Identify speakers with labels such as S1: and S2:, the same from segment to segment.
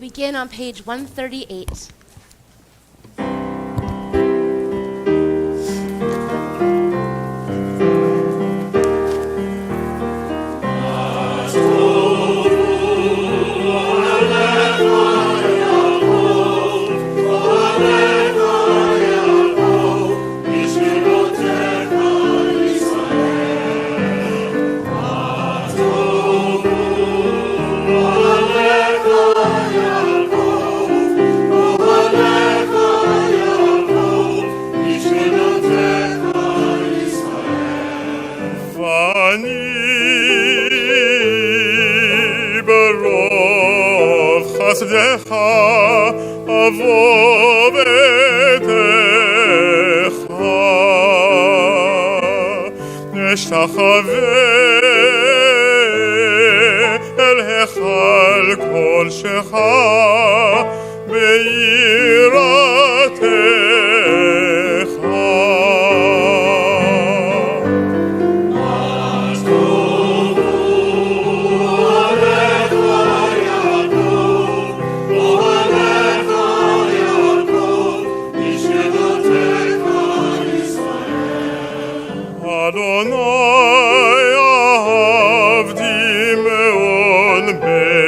S1: begin on page 138.
S2: חסדך אבוא ביתך אשתחווה אל היכל קודשך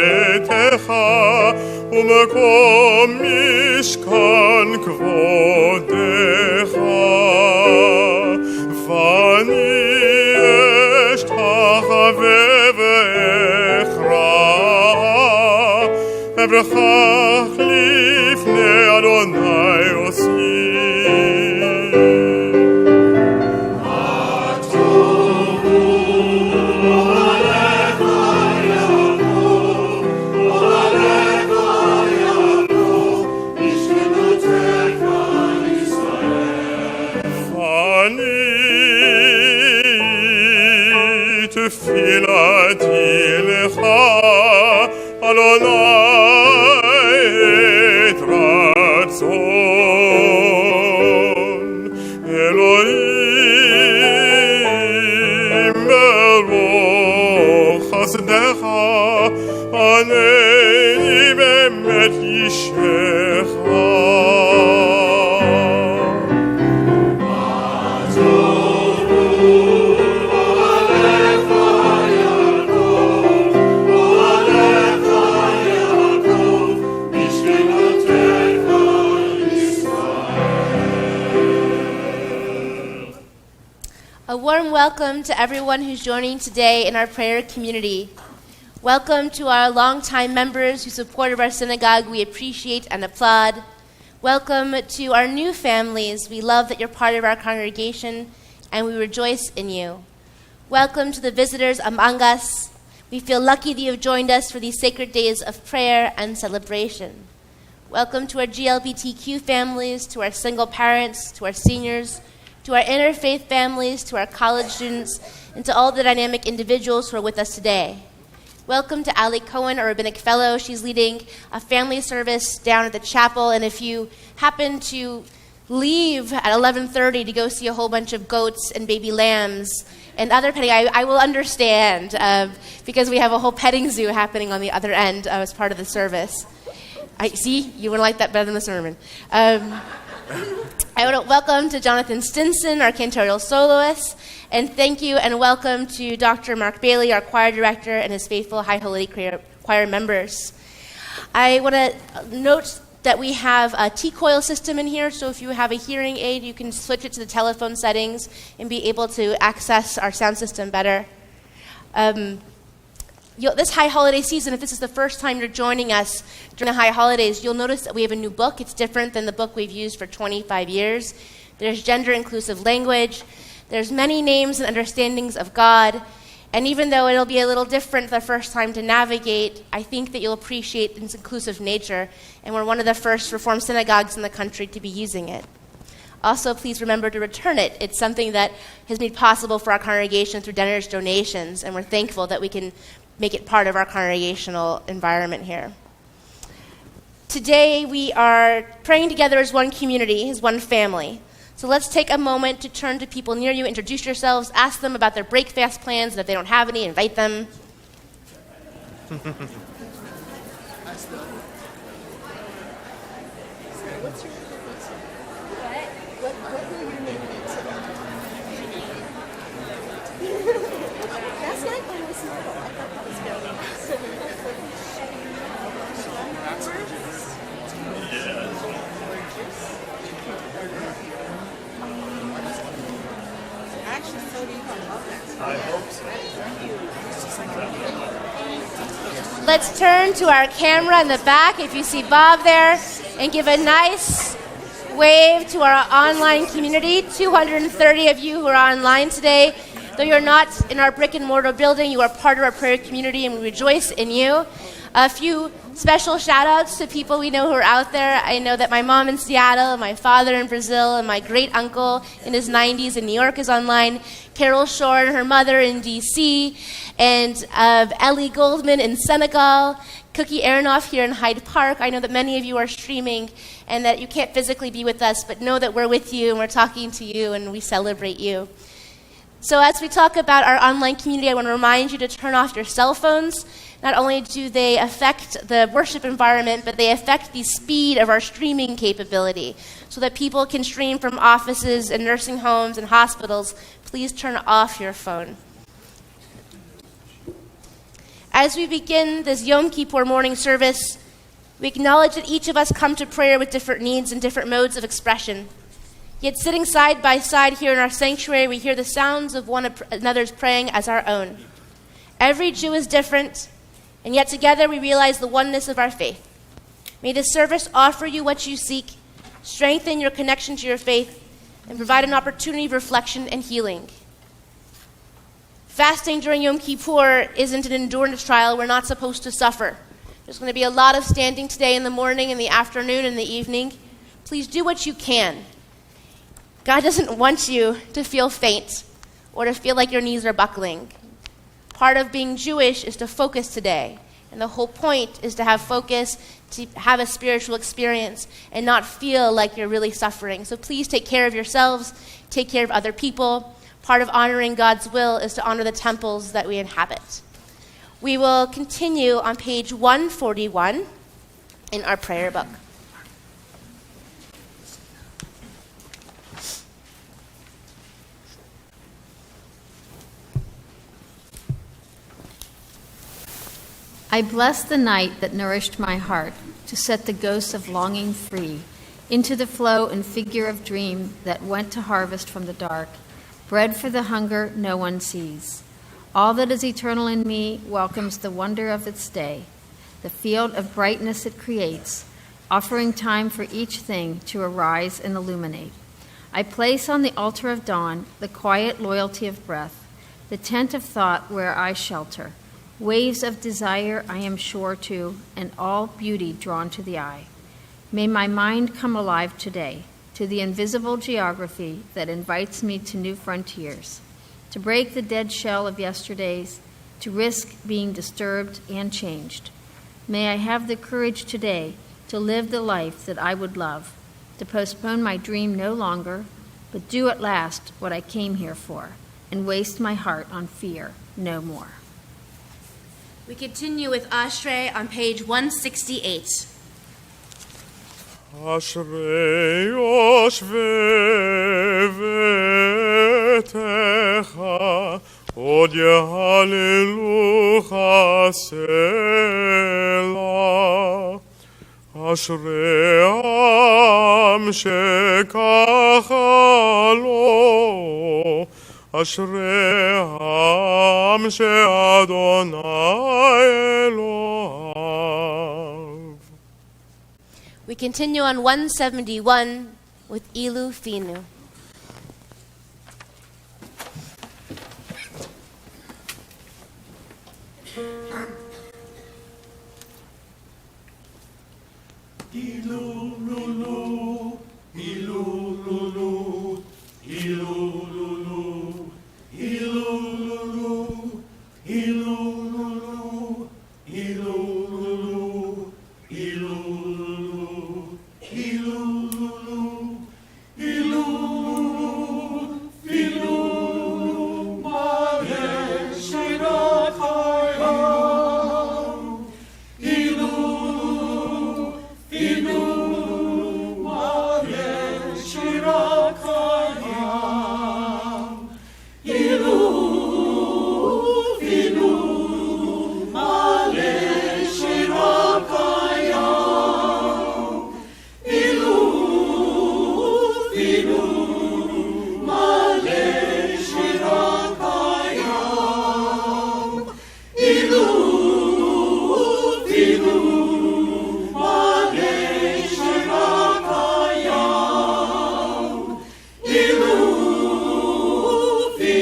S2: ביראתך ומקום משכן כבודך ואני אשתחווה ואכרע אברכך לפני אדוני עושי תפילתי לך, אדוני את רצון. אלוהים ברוך חסדך, ענני באמת אישך.
S1: A warm welcome to everyone who's joining today in our prayer community. Welcome to our longtime members who supported our synagogue. We appreciate and applaud. Welcome to our new families. We love that you're part of our congregation, and we rejoice in you. Welcome to the visitors among us. We feel lucky that you have joined us for these sacred days of prayer and celebration. Welcome to our GLBTQ families, to our single parents, to our seniors, to our interfaith families, to our college students, and to all the dynamic individuals who are with us today. Welcome to Ali Cohen, our rabbinic fellow. She's leading a family service down at the chapel, and if you happen to leave at 11:30 to go see a whole bunch of goats and baby lambs and other petting, I will understand, because we have a whole petting zoo happening on the other end as part of the service. I see, you would like that better than the sermon. I want to welcome to Jonathan Stinson, our cantorial soloist, and thank you and welcome to Dr. Mark Bailey, our choir director, and his faithful High Holy choir members. I want to note that we have a T-coil system in here, so if you have a hearing aid, you can switch it to the telephone settings and be able to access our sound system better. This high holiday season, if this is the first time you're joining us during the high holidays, you'll notice that we have a new book. It's different than the book we've used for 25 years. There's gender-inclusive language. There's many names and understandings of God. And even though it'll be a little different the first time to navigate, I think that you'll appreciate its inclusive nature. And we're one of the first Reformed synagogues in the country to be using it. Also, please remember to return it. It's something that has made possible for our congregation through donors' donations, and we're thankful that we can make it part of our congregational environment here. Today, we are praying together as one community, as one family. So let's take a moment to turn to people near you, introduce yourselves, ask them about their break-fast plans, and if they don't have any, invite them. What's your name? What will your name be today? Last night I was little. I thought that was very
S3: Actually, so do you. I love that.
S2: I hope so.
S1: Let's turn to our camera in the back, if you see Bob there, and give a nice wave to our online community. 230 of you who are online today. Though you're not in our brick and mortar building, you are part of our prayer community, and we rejoice in you. A few special shout outs to people we know who are out there. I know that my mom in Seattle, my father in Brazil, and my great uncle in his 90s in New York is online. Carol Shore and her mother in DC, and Ellie Goldman in Senegal, Cookie Aronoff here in Hyde Park. I know that many of you are streaming and that you can't physically be with us, but know that we're with you and we're talking to you and we celebrate you. So as we talk about our online community, I want to remind you to turn off your cell phones. Not only do they affect the worship environment, but they affect the speed of our streaming capability so that people can stream from offices and nursing homes and hospitals. Please turn off your phone. As we begin this Yom Kippur morning service, we acknowledge that each of us come to prayer with different needs and different modes of expression. Yet sitting side by side here in our sanctuary, we hear the sounds of one another's praying as our own. Every Jew is different, and yet together we realize the oneness of our faith. May this service offer you what you seek, strengthen your connection to your faith, and provide an opportunity of reflection and healing. Fasting during Yom Kippur isn't an endurance trial. We're not supposed to suffer. There's going to be a lot of standing today in the morning, in the afternoon, and the evening. Please do what you can. God doesn't want you to feel faint or to feel like your knees are buckling. Part of being Jewish is to focus today. And the whole point is to have focus, to have a spiritual experience, and not feel like you're really suffering. So please take care of yourselves, take care of other people. Part of honoring God's will is to honor the temples that we inhabit. We will continue on page 141 in our prayer book.
S4: I bless the night that nourished my heart to set the ghosts of longing free into the flow and figure of dream that went to harvest from the dark, bread for the hunger no one sees. All that is eternal in me welcomes the wonder of its day, the field of brightness it creates, offering time for each thing to arise and illuminate. I place on the altar of dawn the quiet loyalty of breath, the tent of thought where I shelter, waves of desire I am sure to, and all beauty drawn to the eye. May my mind come alive today to the invisible geography that invites me to new frontiers, to break the dead shell of yesterdays, to risk being disturbed and changed. May I have the courage today to live the life that I would love, to postpone my dream no longer, but do at last what I came here for, and waste my heart on fear no more.
S1: We continue with Ashrei on page 168.
S2: אשרי יושבי ביתך, עוד יהללוך סלה. אשרי העם שככה לו, אשרי העם שאדוני אלוהיו.
S1: We continue on 171 with Ilu Finu.
S5: Ilu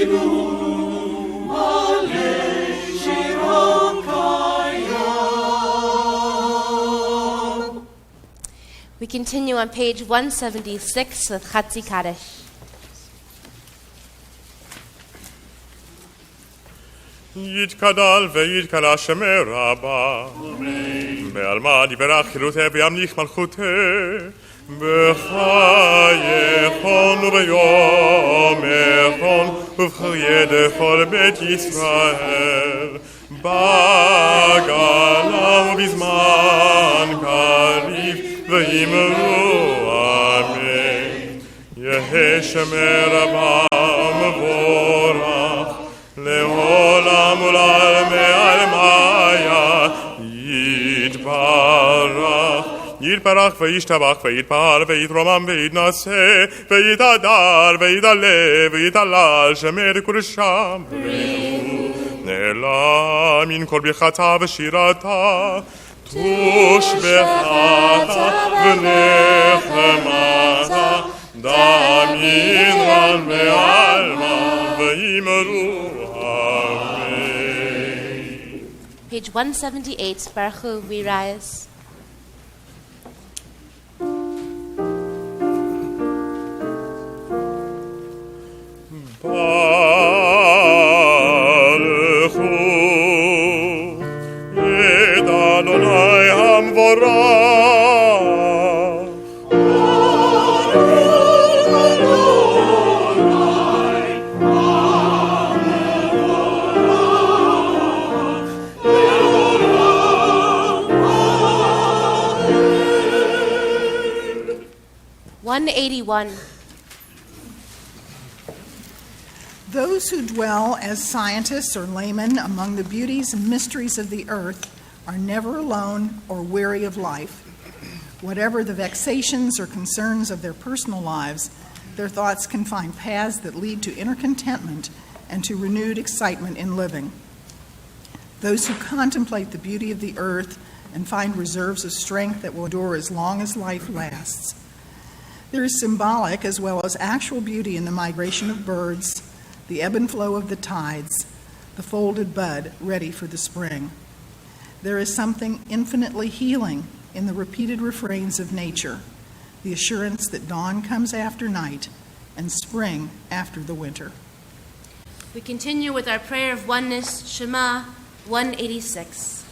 S1: We continue on page 176 with Chatzi Kaddish.
S2: יתקדל ויתקדש שמי רבה. בעלמא דיברך חילותי וימליך מלכותי. בחייכון וביומכון ובחיי דכל בית ישראל. בגלה ובזמן קריב ואמרו אמן. יהא שמי רבה מבורך לעולם ולעלמי עלמיה יתברך. יתברך וישתבח ויתפעל ויתרומם ויתנשא ויתהדר ויתעלה ויתהלל שמי דקודשם נעלה מן כל ברכתה ושירתה תושבחתה ונחמתה דמין רן בעלמא ואמרו
S1: Page 178, Baruch Hu, we rise.
S2: Baruch Hu, et Adonai Hamvorach.
S1: 181.
S3: Those who dwell as scientists or laymen among the beauties and mysteries of the earth are never alone or weary of life. Whatever the vexations or concerns of their personal lives, their thoughts can find paths that lead to inner contentment and to renewed excitement in living. Those who contemplate the beauty of the earth and find reserves of strength that will endure as long as life lasts. There is symbolic as well as actual beauty in the migration of birds, the ebb and flow of the tides, the folded bud ready for the spring. There is something infinitely healing in the repeated refrains of nature, the assurance that dawn comes after night and spring after the winter.
S1: We continue with our prayer of oneness, Shema 186.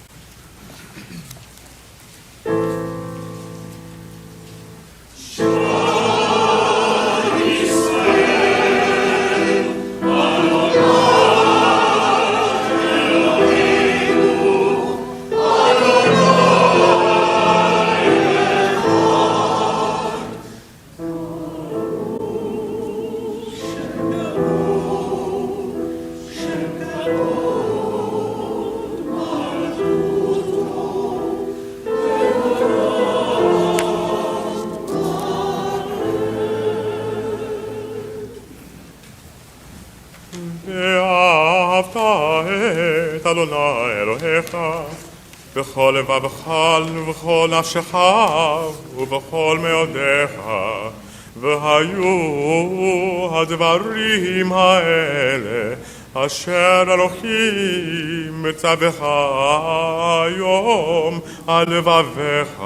S2: Adonai Elohecha b'chol לבבך ובכל נפשך ובכל מאודיך והיו הדברים האלה אשר אלוהים מצווך היום על לבביך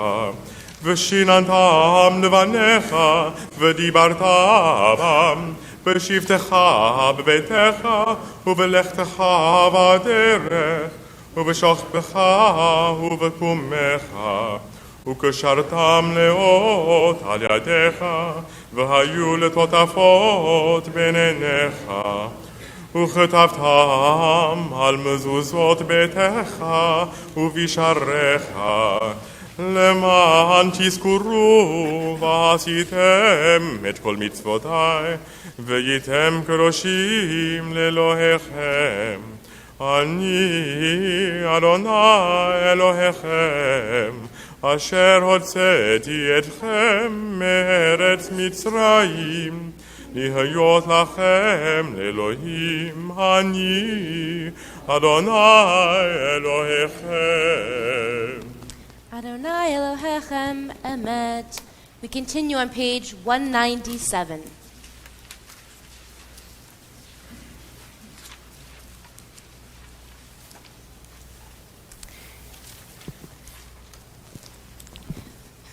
S2: ושיננתם לבניך ודיברת בם בשבתך בביתך ובלכתך בדרך ובשוכבך ובקומך וקשרתם לאות על ידיך והיו לטוטפות בין עיניך וכתבתם על מזוזות ביתך ובשעריך למען תזכרו ועשיתם את כל מצוותיי והייתם קדושים לאלוהיכם אני אדוני אלוהיכם אשר הוצאתי אתכם מארץ מצרים להיות לכם לאלוהים אני אדוני אלוהיכם
S1: Adonai Elohechem Emet. We continue on page 197.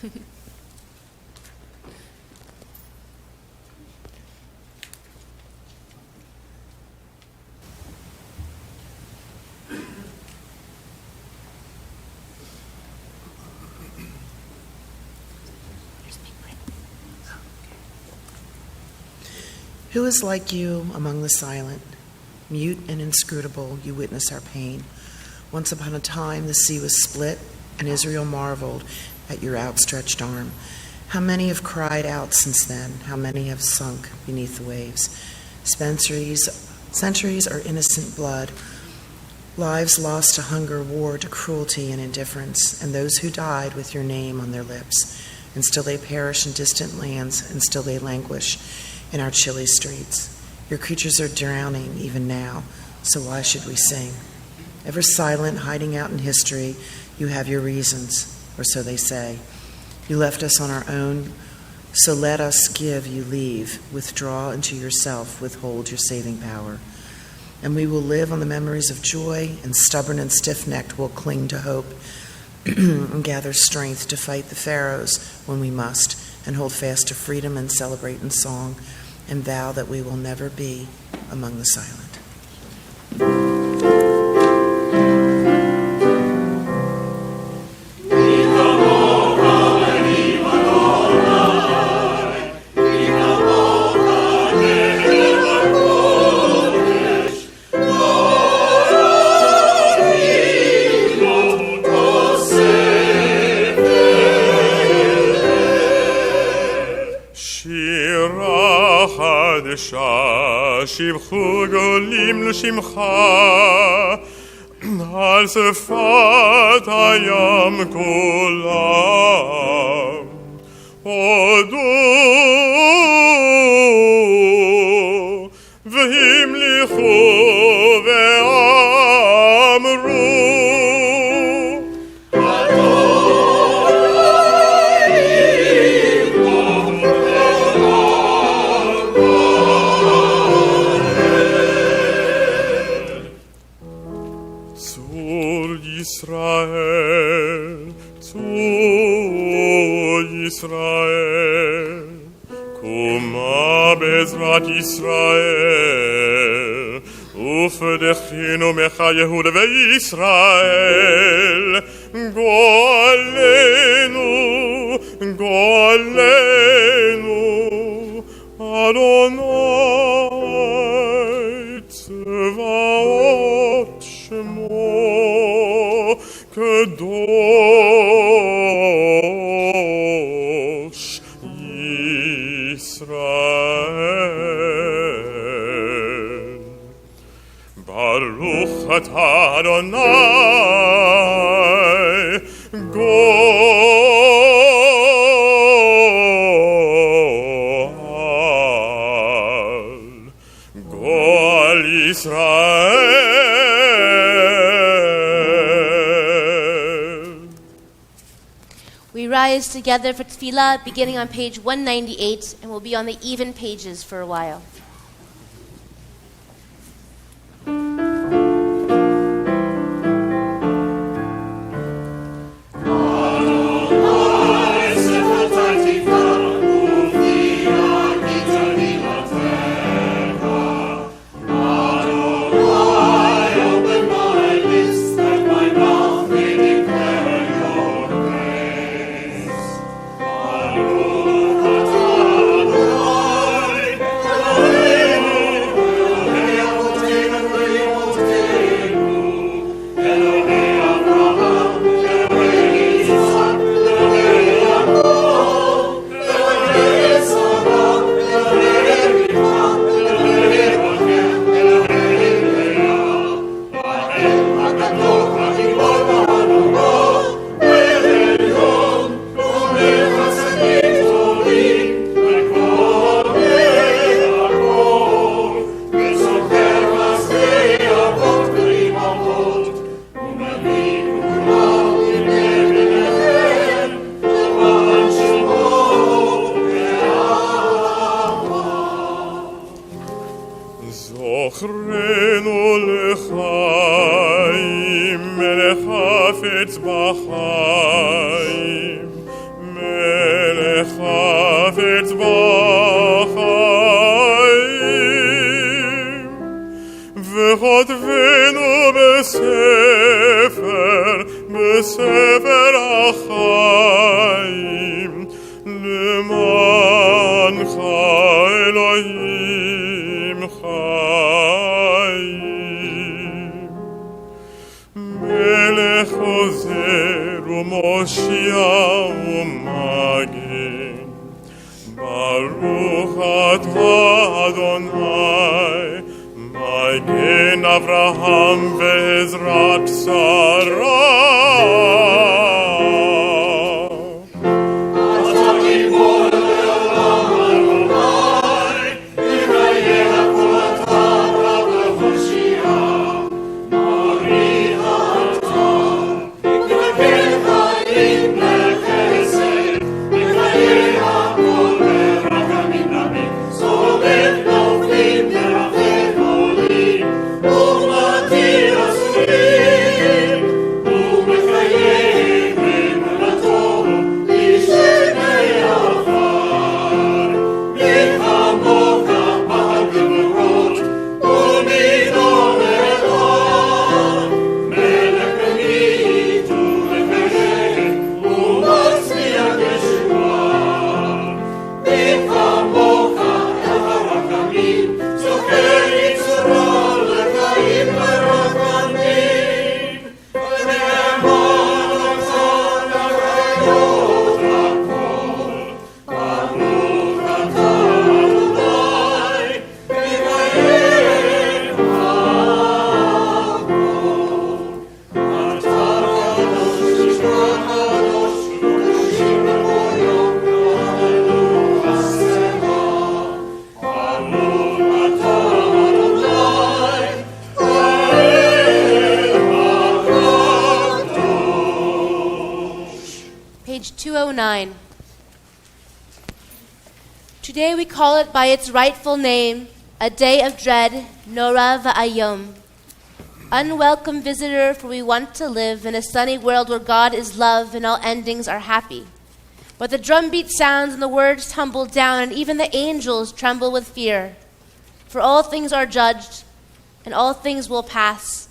S5: Who is like you among the silent? Mute and inscrutable, you witness our pain. Once upon a time, the sea was split, and Israel marveled at your outstretched arm. How many have cried out since then? How many have sunk beneath the waves? Centuries are innocent blood, lives lost to hunger, war, to cruelty and indifference, and those who died with your name on their lips. And still they perish in distant lands, and still they languish in our chilly streets. Your creatures are drowning even now, so why should we sing? Ever silent, hiding out in history, you have your reasons, or so they say. You left us on our own, so let us give you leave. Withdraw into yourself, withhold your saving power. And we will live on the memories of joy, and stubborn and stiff-necked will cling to hope and gather strength to fight the pharaohs when we must, and hold fast to freedom and celebrate in song, and vow that we will never be among the silent.
S2: שבחו גולים לשמך על שפת הים כולם הודו והמליכו ואמרו ישראל, קומה בעזרת ישראל, ופדחנו מך יהודה וישראל, גואלנו, גואלנו, אדוני צבאות שמו קדוש ישראל. ברוך אתה אדוני גואל ישראל.
S1: We rise together for tefillah, beginning on page 198, and we'll be on the even pages for a while.
S2: זוכרנו לחיים, מלך חפץ בחיים, וכותבנו בספר החיים, למענך אלוהים חיים. מלך עוזר ומושיע ומגן, ברוך אתה אדוני, מגן אברהם ועזרת שרה.
S1: Page 209. Today we call it by its rightful name, a day of dread, Nora Va'ayom. Unwelcome visitor, for we want to live in a sunny world where God is love and all endings are happy. But the drumbeat sounds and the words tumble down, and even the angels tremble with fear. For all things are judged, and all things will pass,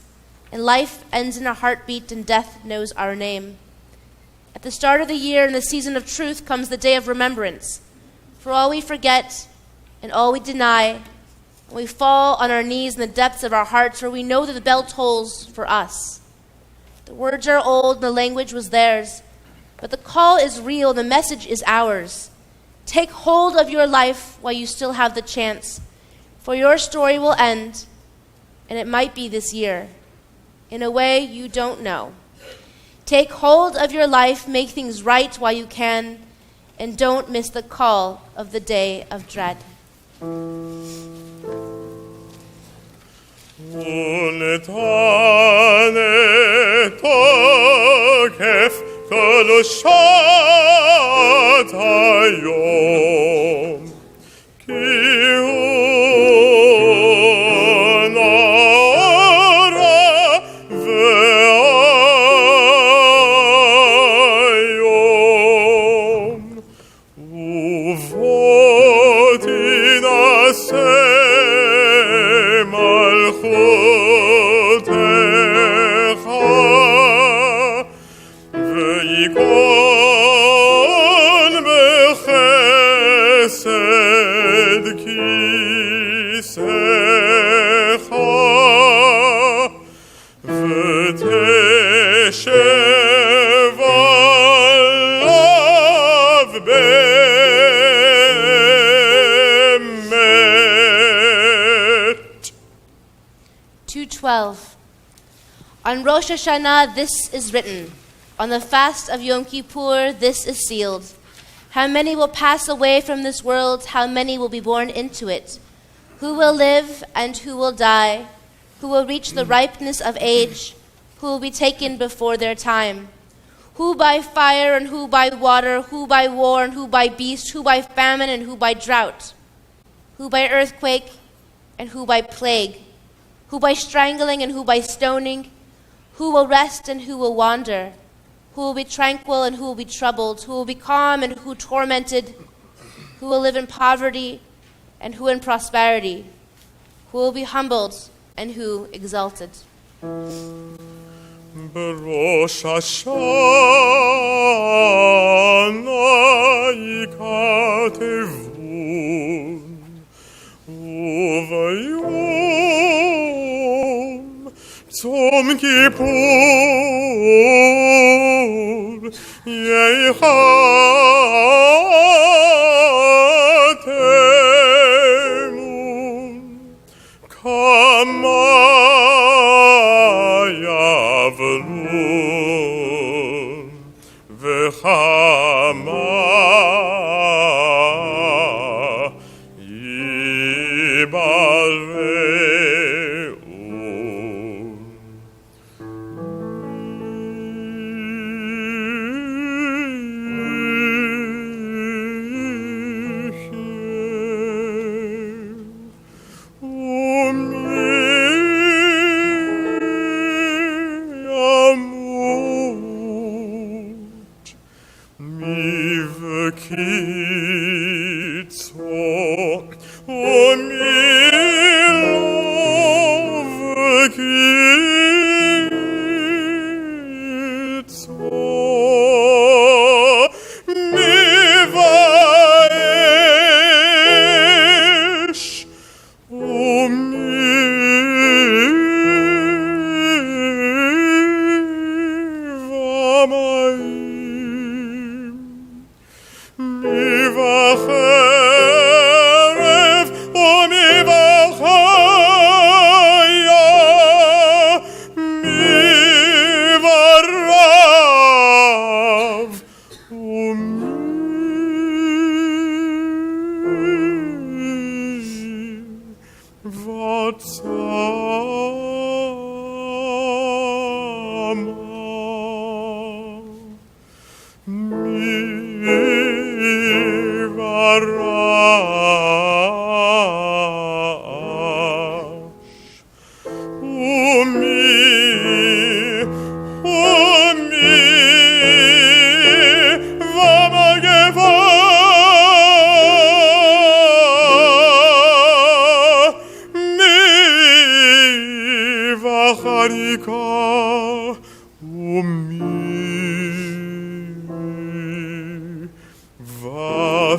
S1: and life ends in a heartbeat, and death knows our name. At the start of the year, in the season of truth, comes the day of remembrance. For all we forget and all we deny, and we fall on our knees in the depths of our hearts, where we know that the bell tolls for us. The words are old, and the language was theirs, but the call is real, the message is ours. Take hold of your life while you still have the chance, for your story will end, and it might be this year, in a way you don't know. Take hold of your life, make things right while you can, and don't miss the call of the day of dread.
S2: ונתנה תוקף קדושת היום, כי הוא נורא והיום, ובו תינשא מלכותך, וייכון בחסד כיסאך, ותשב עליו באמת.
S1: 2:12. On Rosh Hashanah this is written. On the fast of Yom Kippur this is sealed. How many will pass away from this world? How many will be born into it? Who will live and who will die? Who will reach the ripeness of age? Who will be taken before their time? Who by fire and who by water? Who by war and who by beast? Who by famine and who by drought? Who by earthquake and who by plague? Who by strangling and who by stoning? Who will rest and who will wander? Who will be tranquil and who will be troubled? Who will be calm and who tormented? Who will live in poverty and who in prosperity? Who will be humbled and who exalted.
S2: בראש השנה יכתבון, וביום צום כיפור ייחתמון, כמה יעברון וכמה יברעון.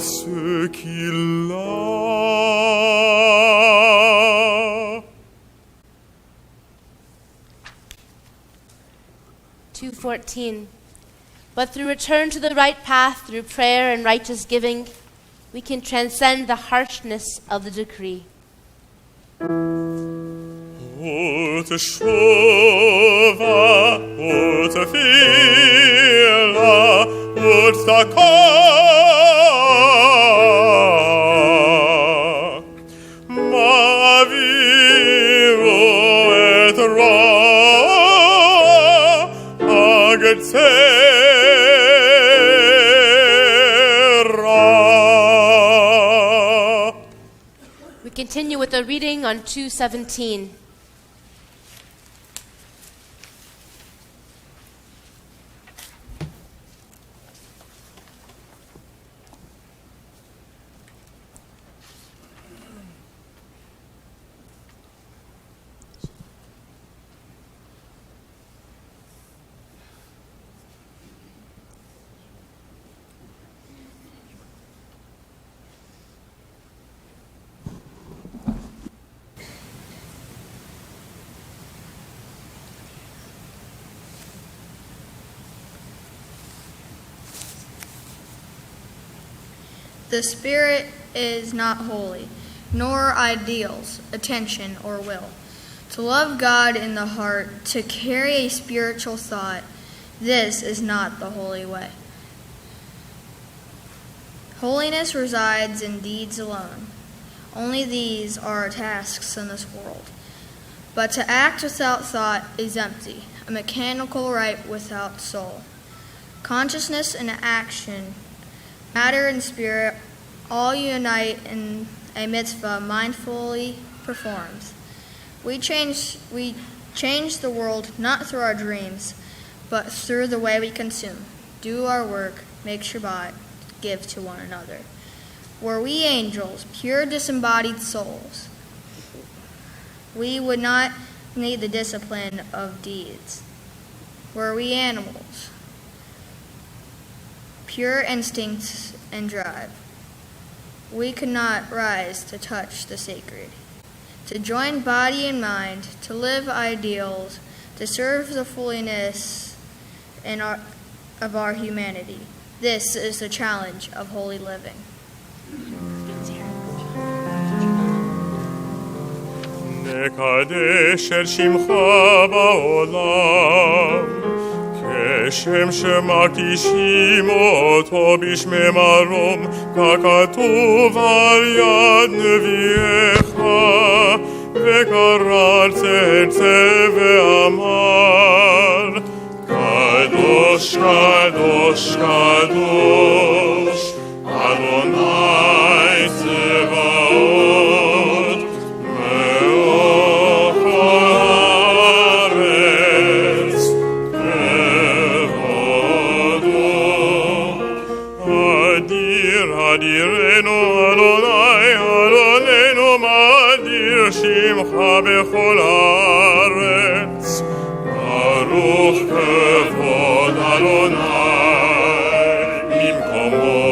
S2: Ce qu'il a.
S1: 2:14. But through return to the right path, through prayer and righteous giving, we can transcend the harshness of the decree.
S2: Uteshuva, utefila, utzedakah, ma'aviru et ra, agetzerah.
S1: We continue with a reading on 2:17.
S6: The spirit is not holy, nor ideals, attention, or will. To love God in the heart, to carry a spiritual thought, this is not the holy way. Holiness resides in deeds alone. Only these are our tasks in this world. But to act without thought is empty, a mechanical rite without soul. Consciousness and action, matter and spirit, all unite in a mitzvah mindfully performed. We change the world not through our dreams, but through the way we consume, do our work, make Shabbat, give to one another. Were we angels, pure disembodied souls, we would not need the discipline of deeds. Were we animals? Pure instincts and drive. We could not rise to touch the sacred, to join body and mind, to live ideals, to serve the fullness of our humanity. This is the challenge of holy living.
S2: נקדש את שמך בעולם, כשם שמקישים אותו בשמי מרום, ככתוב על יד נביאך, וקרא צאצא ואמר, קדוש קדוש קדוש, אדוני צבאות, מלך הארץ כבודו. אדיר אדירנו אדוני, אדוננו מאדיר שמך בכל הארץ. ברוך כבוד אדוני ממקומו.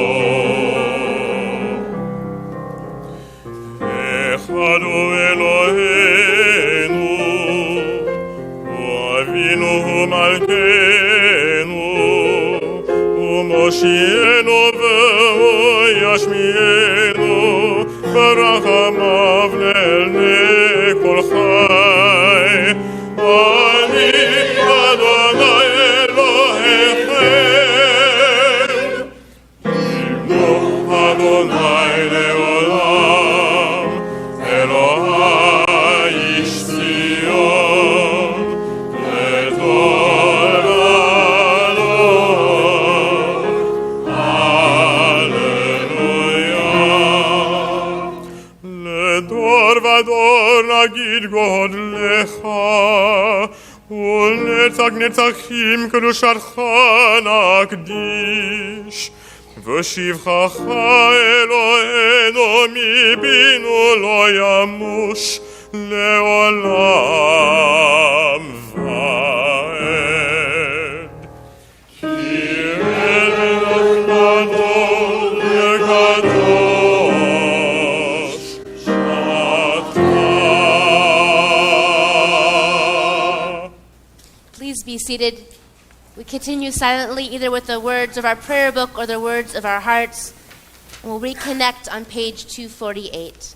S2: אחד הוא אלוהינו, הוא אבינו ומלכנו, הוא מושיענו והוא ישמיענו, ברחמיו לעיני כל חי. אני אדוני אלוהיכם, ימלוך אדוני לעולם, אלוהי איש ציון, לדור ודור, הללויה. לדור ודור נגיד גודלך, ולנצח נצחים קדושתך נקדיש. ושבחך אלוהינו מבינו לא ימוש לעולם ועד. כי אלוהינו גדול וקדוש אתה.
S1: Please be seated. We continue silently either with the words of our prayer book or the words of our hearts, and we'll reconnect on page 248.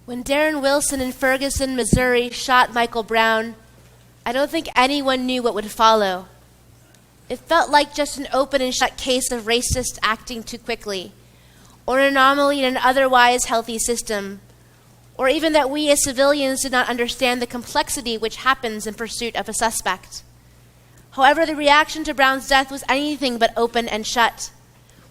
S1: When Darren Wilson in Ferguson, Missouri shot Michael Brown, I don't think anyone knew what would follow. It felt like just an open and shut case of racists acting too quickly, or an anomaly in an otherwise healthy system, or even that we as civilians did not understand the complexity which happens in pursuit of a suspect. However, the reaction to Brown's death was anything but open and shut.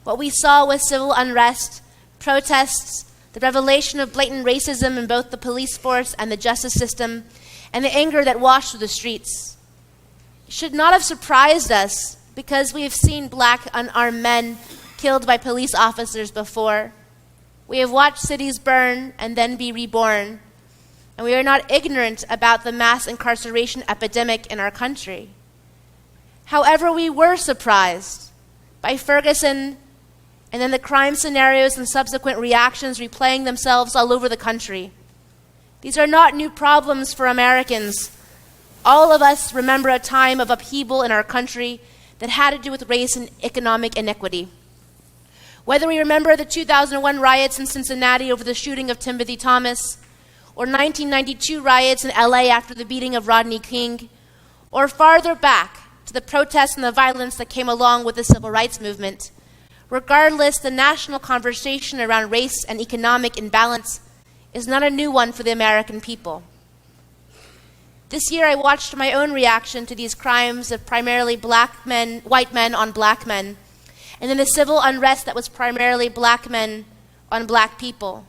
S1: What we saw was civil unrest, protests, the revelation of blatant racism in both the police force and the justice system, and the anger that washed through the streets. It should not have surprised us because we have seen black unarmed men killed by police officers before. We have watched cities burn and then be reborn, and we are not ignorant about the mass incarceration epidemic in our country. However, we were surprised by Ferguson and then the crime scenarios and subsequent reactions replaying themselves all over the country. These are not new problems for Americans. All of us remember a time of upheaval in our country that had to do with race and economic inequity. Whether we remember the 2001 riots in Cincinnati over the shooting of Timothy Thomas, or 1992 riots in LA after the beating of Rodney King, or farther back to the protests and the violence that came along with the civil rights movement, regardless, the national conversation around race and economic imbalance is not a new one for the American people. This year I watched my own reaction to these crimes of primarily white men on black men, and then the civil unrest that was primarily black men on black people.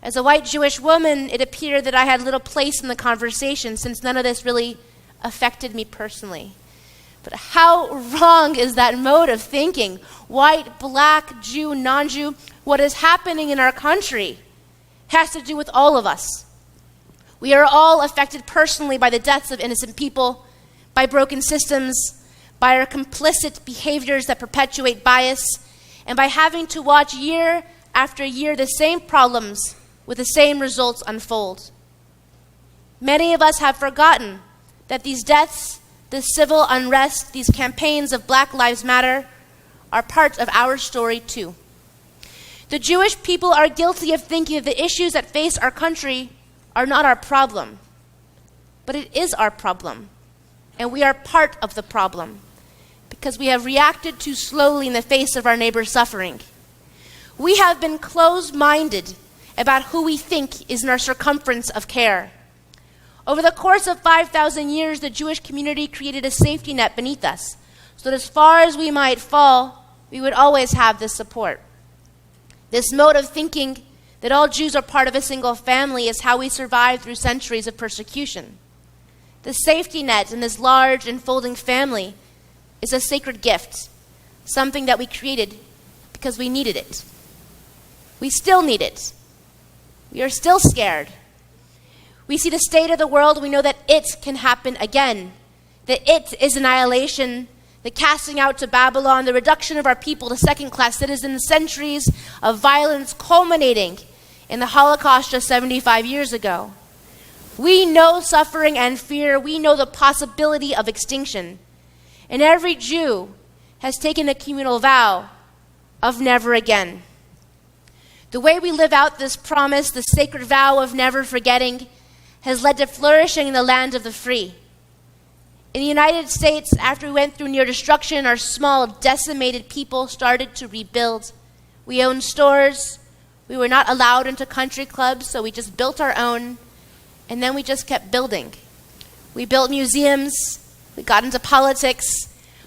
S1: As a white Jewish woman, it appeared that I had little place in the conversation since none of this really affected me personally. But how wrong is that mode of thinking? White, black, Jew, non-Jew, what is happening in our country has to do with all of us. We are all affected personally by the deaths of innocent people, by broken systems, by our complicit behaviors that perpetuate bias, and by having to watch year after year the same problems with the same results unfold. Many of us have forgotten that these deaths, the civil unrest, these campaigns of Black Lives Matter are part of our story too. The Jewish people are guilty of thinking that the issues that face our country are not our problem. But it is our problem, and we are part of the problem because we have reacted too slowly in the face of our neighbor's suffering. We have been closed-minded about who we think is in our circumference of care. Over the course of 5,000 years, the Jewish community created a safety net beneath us, so that as far as we might fall, we would always have this support. This mode of thinking that all Jews are part of a single family is how we survived through centuries of persecution. The safety net in this large enfolding family is a sacred gift, something that we created because we needed it. We still need it. We are still scared. We see the state of the world, we know that it can happen again, that it is annihilation, the casting out to Babylon, the reduction of our people to second-class citizens, centuries of violence culminating in the Holocaust just 75 years ago. We know suffering and fear. We know the possibility of extinction. And every Jew has taken a communal vow of never again. The way we live out this promise, the sacred vow of never forgetting, has led to flourishing in the land of the free. In the United States, after we went through near destruction, our small, decimated people started to rebuild. We owned stores. We were not allowed into country clubs, so we just built our own, and then we just kept building. We built museums. We got into politics.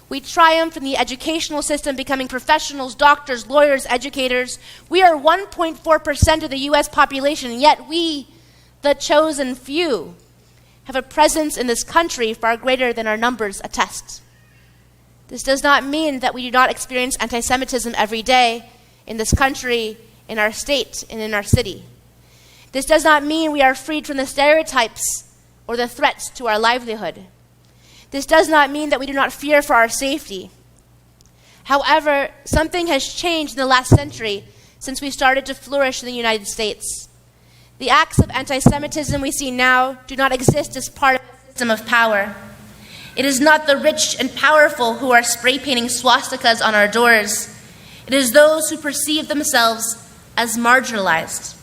S1: We triumphed in the educational system, becoming professionals, doctors, lawyers, educators. We are 1.4% of the U.S. population, and yet we, the chosen few, have a presence in this country far greater than our numbers attest. This does not mean that we do not experience anti-Semitism every day in this country, in our state, and in our city. This does not mean we are freed from the stereotypes or the threats to our livelihood. This does not mean that we do not fear for our safety. However, something has changed in the last century since we started to flourish in the United States. The acts of anti-Semitism we see now do not exist as part of a system of power. It is not the rich and powerful who are spray painting swastikas on our doors. It is those who perceive themselves as marginalized.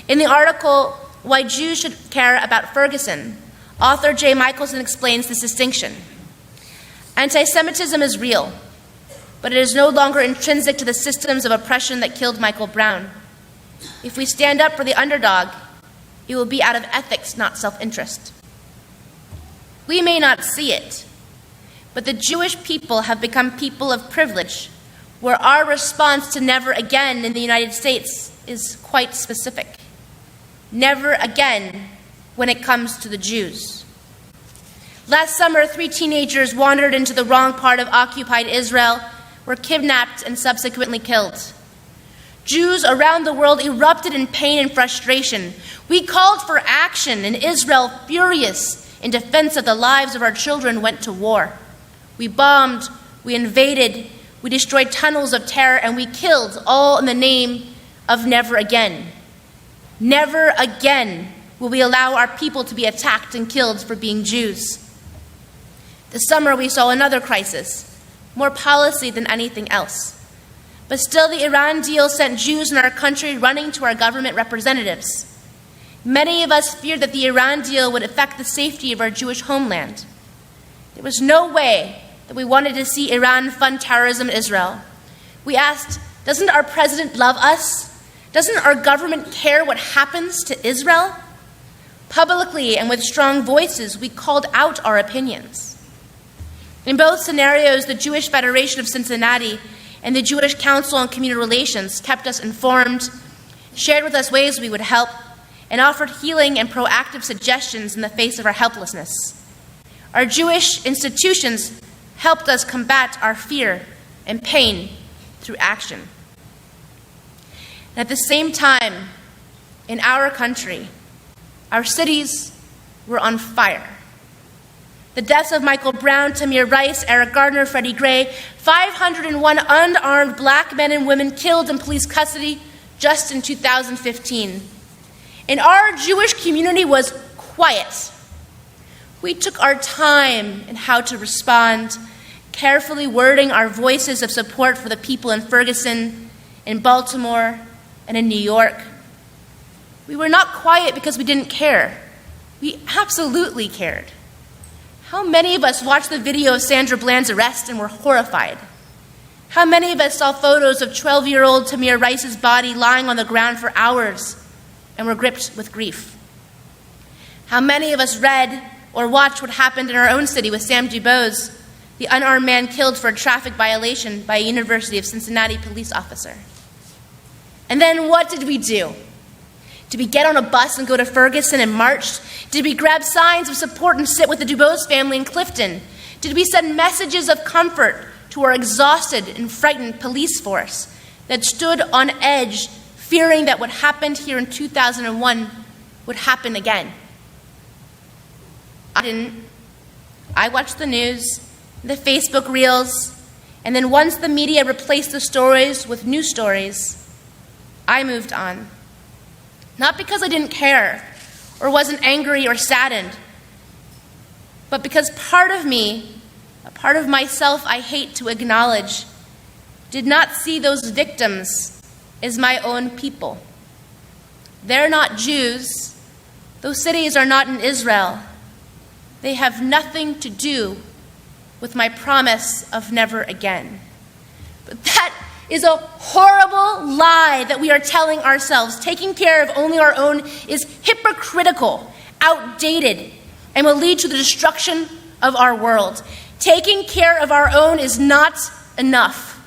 S1: In the article, Why Jews Should Care About Ferguson, author Jay Michelson explains this distinction. Anti-Semitism is real, but it is no longer intrinsic to the systems of oppression that killed Michael Brown. If we stand up for the underdog, it will be out of ethics, not self-interest. We may not see it, but the Jewish people have become people of privilege, where our response to never again in the United States is quite specific. Never again when it comes to the Jews. Last summer, 3 teenagers wandered into the wrong part of occupied Israel, were kidnapped and subsequently killed. Jews around the world erupted in pain and frustration. We called for action, and Israel, furious in defense of the lives of our children, went to war. We bombed, we invaded, we destroyed tunnels of terror, and we killed, all in the name of never again. Never again will we allow our people to be attacked and killed for being Jews. This summer we saw another crisis, more policy than anything else. But still, the Iran deal sent Jews in our country running to our government representatives. Many of us feared that the Iran deal would affect the safety of our Jewish homeland. There was no way that we wanted to see Iran fund terrorism in Israel. We asked, doesn't our president love us? Doesn't our government care what happens to Israel? Publicly and with strong voices, we called out our opinions. In both scenarios, the Jewish Federation of Cincinnati and the Jewish Council on Community Relations kept us informed, shared with us ways we would help, and offered healing and proactive suggestions in the face of our helplessness. Our Jewish institutions helped us combat our fear and pain through action. And at the same time, in our country, our cities were on fire. The deaths of Michael Brown, Tamir Rice, Eric Gardner, Freddie Gray, 501 unarmed black men and women killed in police custody just in 2015. And our Jewish community was quiet. We took our time in how to respond, carefully wording our voices of support for the people in Ferguson, in Baltimore, and in New York. We were not quiet because we didn't care. We absolutely cared. How many of us watched the video of Sandra Bland's arrest and were horrified? How many of us saw photos of 12-year-old Tamir Rice's body lying on the ground for hours and were gripped with grief? How many of us read or watched what happened in our own city with Sam DuBose, the unarmed man killed for a traffic violation by a University of Cincinnati police officer? And then what did we do? Did we get on a bus and go to Ferguson and march? Did we grab signs of support and sit with the DuBose family in Clifton? Did we send messages of comfort to our exhausted and frightened police force that stood on edge, fearing that what happened here in 2001 would happen again? I didn't. I watched the news, the Facebook reels, and then once the media replaced the stories with new stories, I moved on. Not because I didn't care or wasn't angry or saddened, but because part of me, a part of myself I hate to acknowledge, did not see those victims as my own people. They're not Jews. Those cities are not in Israel. They have nothing to do with my promise of never again. But that is a horrible lie that we are telling ourselves. Taking care of only our own is hypocritical, outdated, and will lead to the destruction of our world. Taking care of our own is not enough.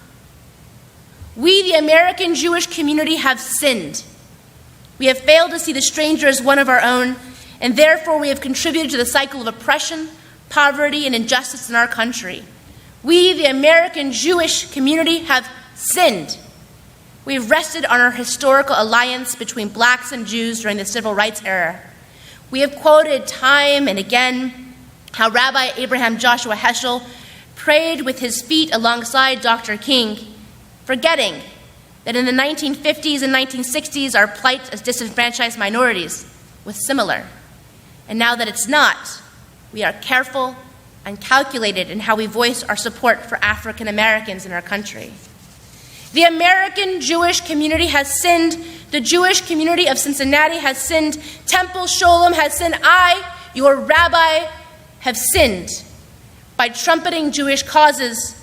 S1: We, the American Jewish community, have sinned. We have failed to see the stranger as one of our own, and therefore we have contributed to the cycle of oppression, poverty, and injustice in our country. We, the American Jewish community, have sinned. We've rested on our historical alliance between blacks and Jews during the Civil Rights era. We have quoted time and again how Rabbi Abraham Joshua Heschel prayed with his feet alongside Dr. King, forgetting that in the 1950s and 1960s our plight as disenfranchised minorities was similar. And now that it's not, we are careful and calculated in how we voice our support for African Americans in our country. The American Jewish community has sinned. The Jewish community of Cincinnati has sinned. Temple Sholem has sinned. I, your rabbi, have sinned by trumpeting Jewish causes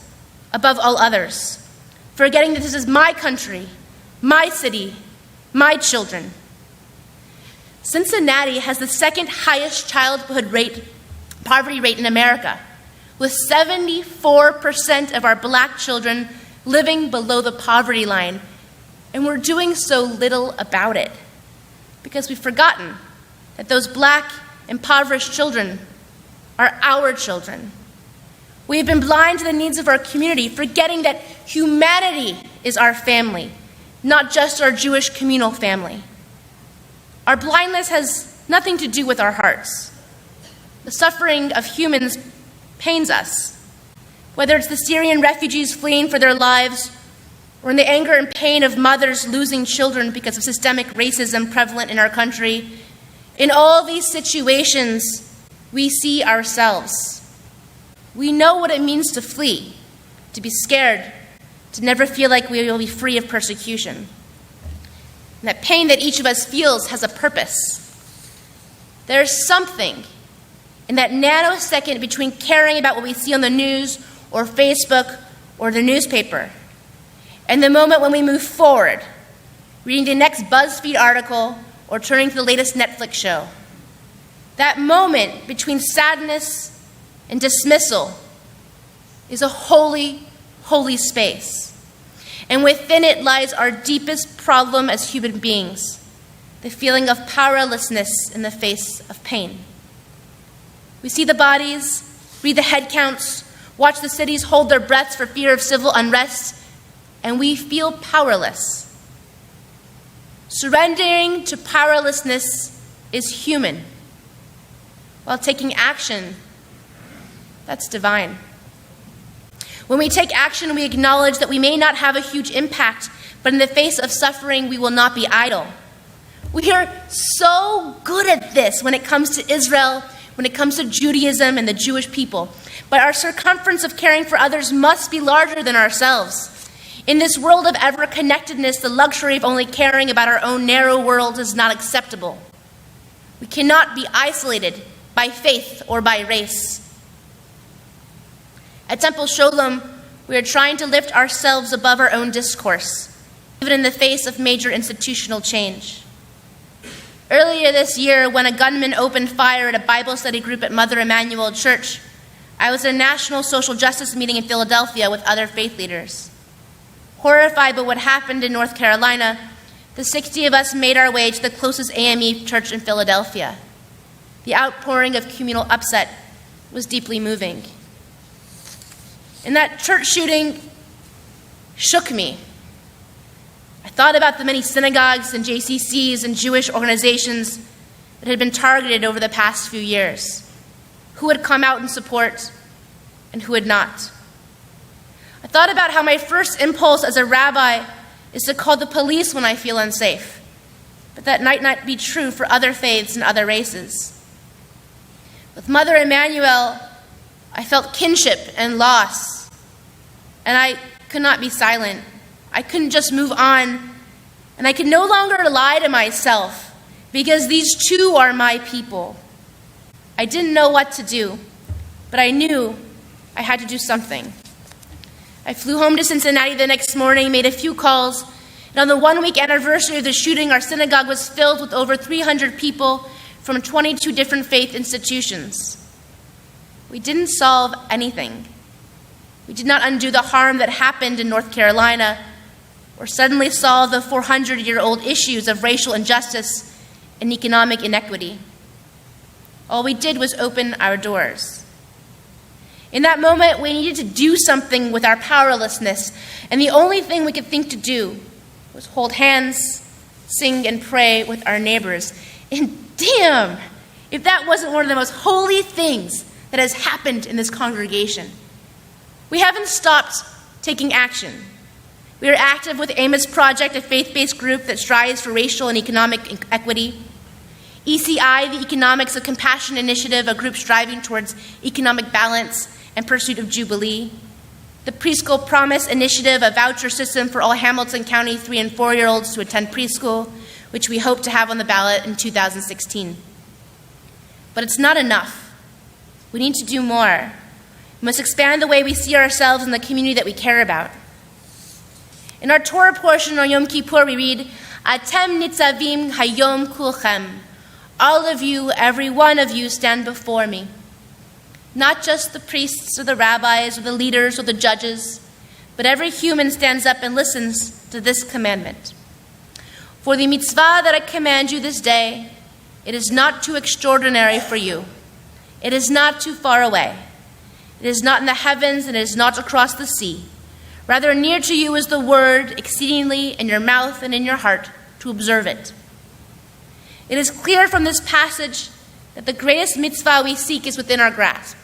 S1: above all others, forgetting that this is my country, my city, my children. Cincinnati has the second highest poverty rate in America, with 74% of our black children living below the poverty line, and we're doing so little about it because we've forgotten that those black, impoverished children are our children. We have been blind to the needs of our community, forgetting that humanity is our family, not just our Jewish communal family. Our blindness has nothing to do with our hearts. The suffering of humans pains us, whether it's the Syrian refugees fleeing for their lives, or in the anger and pain of mothers losing children because of systemic racism prevalent in our country. In all these situations, we see ourselves. We know what it means to flee, to be scared, to never feel like we will be free of persecution. And that pain that each of us feels has a purpose. There's something in that nanosecond between caring about what we see on the news or Facebook or the newspaper and the moment when we move forward, reading the next BuzzFeed article or turning to the latest Netflix show. That moment between sadness and dismissal is a holy, holy space. And within it lies our deepest problem as human beings, the feeling of powerlessness in the face of pain. We see the bodies, read the head counts, watch the cities hold their breaths for fear of civil unrest, and we feel powerless. Surrendering to powerlessness is human, while taking action, that's divine. When we take action, we acknowledge that we may not have a huge impact, but in the face of suffering, we will not be idle. We are so good at this when it comes to Israel, when it comes to Judaism and the Jewish people. But our circumference of caring for others must be larger than ourselves. In this world of ever-connectedness, the luxury of only caring about our own narrow world is not acceptable. We cannot be isolated by faith or by race. At Temple Sholem, we are trying to lift ourselves above our own discourse, even in the face of major institutional change. Earlier this year, when a gunman opened fire at a Bible study group at Mother Emanuel Church, I was at a national social justice meeting in Philadelphia with other faith leaders. Horrified by what happened in North Carolina, the 60 of us made our way to the closest AME church in Philadelphia. The outpouring of communal upset was deeply moving. And that church shooting shook me. I thought about the many synagogues and JCCs and Jewish organizations that had been targeted over the past few years. Who had come out in support and who had not. I thought about how my first impulse as a rabbi is to call the police when I feel unsafe, but that might not be true for other faiths and other races. With Mother Emanuel, I felt kinship and loss, and I could not be silent. I couldn't just move on, and I could no longer lie to myself because these two are my people. I didn't know what to do, but I knew I had to do something. I flew home to Cincinnati the next morning, made a few calls, and on the 1-week anniversary of the shooting, our synagogue was filled with over 300 people from 22 different faith institutions. We didn't solve anything. We did not undo the harm that happened in North Carolina or suddenly solve the 400-year-old issues of racial injustice and economic inequity. All we did was open our doors. In that moment, we needed to do something with our powerlessness, and the only thing we could think to do was hold hands, sing, and pray with our neighbors. And damn, if that wasn't one of the most holy things that has happened in this congregation. We haven't stopped taking action. We are active with Amos Project, a faith-based group that strives for racial and economic equity. ECI, the Economics of Compassion Initiative, a group striving towards economic balance and pursuit of Jubilee. The Preschool Promise Initiative, a voucher system for all Hamilton County 3- and 4-year-olds to attend preschool, which we hope to have on the ballot in 2016. But it's not enough. We need to do more. We must expand the way we see ourselves in the community that we care about. In our Torah portion on Yom Kippur, we read, Atem nitzavim hayom kulchem. All of you, every one of you, stand before me. Not just the priests or the rabbis or the leaders or the judges, but every human stands up and listens to this commandment. For the mitzvah that I command you this day, it is not too extraordinary for you. It is not too far away. It is not in the heavens and it is not across the sea. Rather, near to you is the word exceedingly in your mouth and in your heart to observe it. It is clear from this passage that the greatest mitzvah we seek is within our grasp,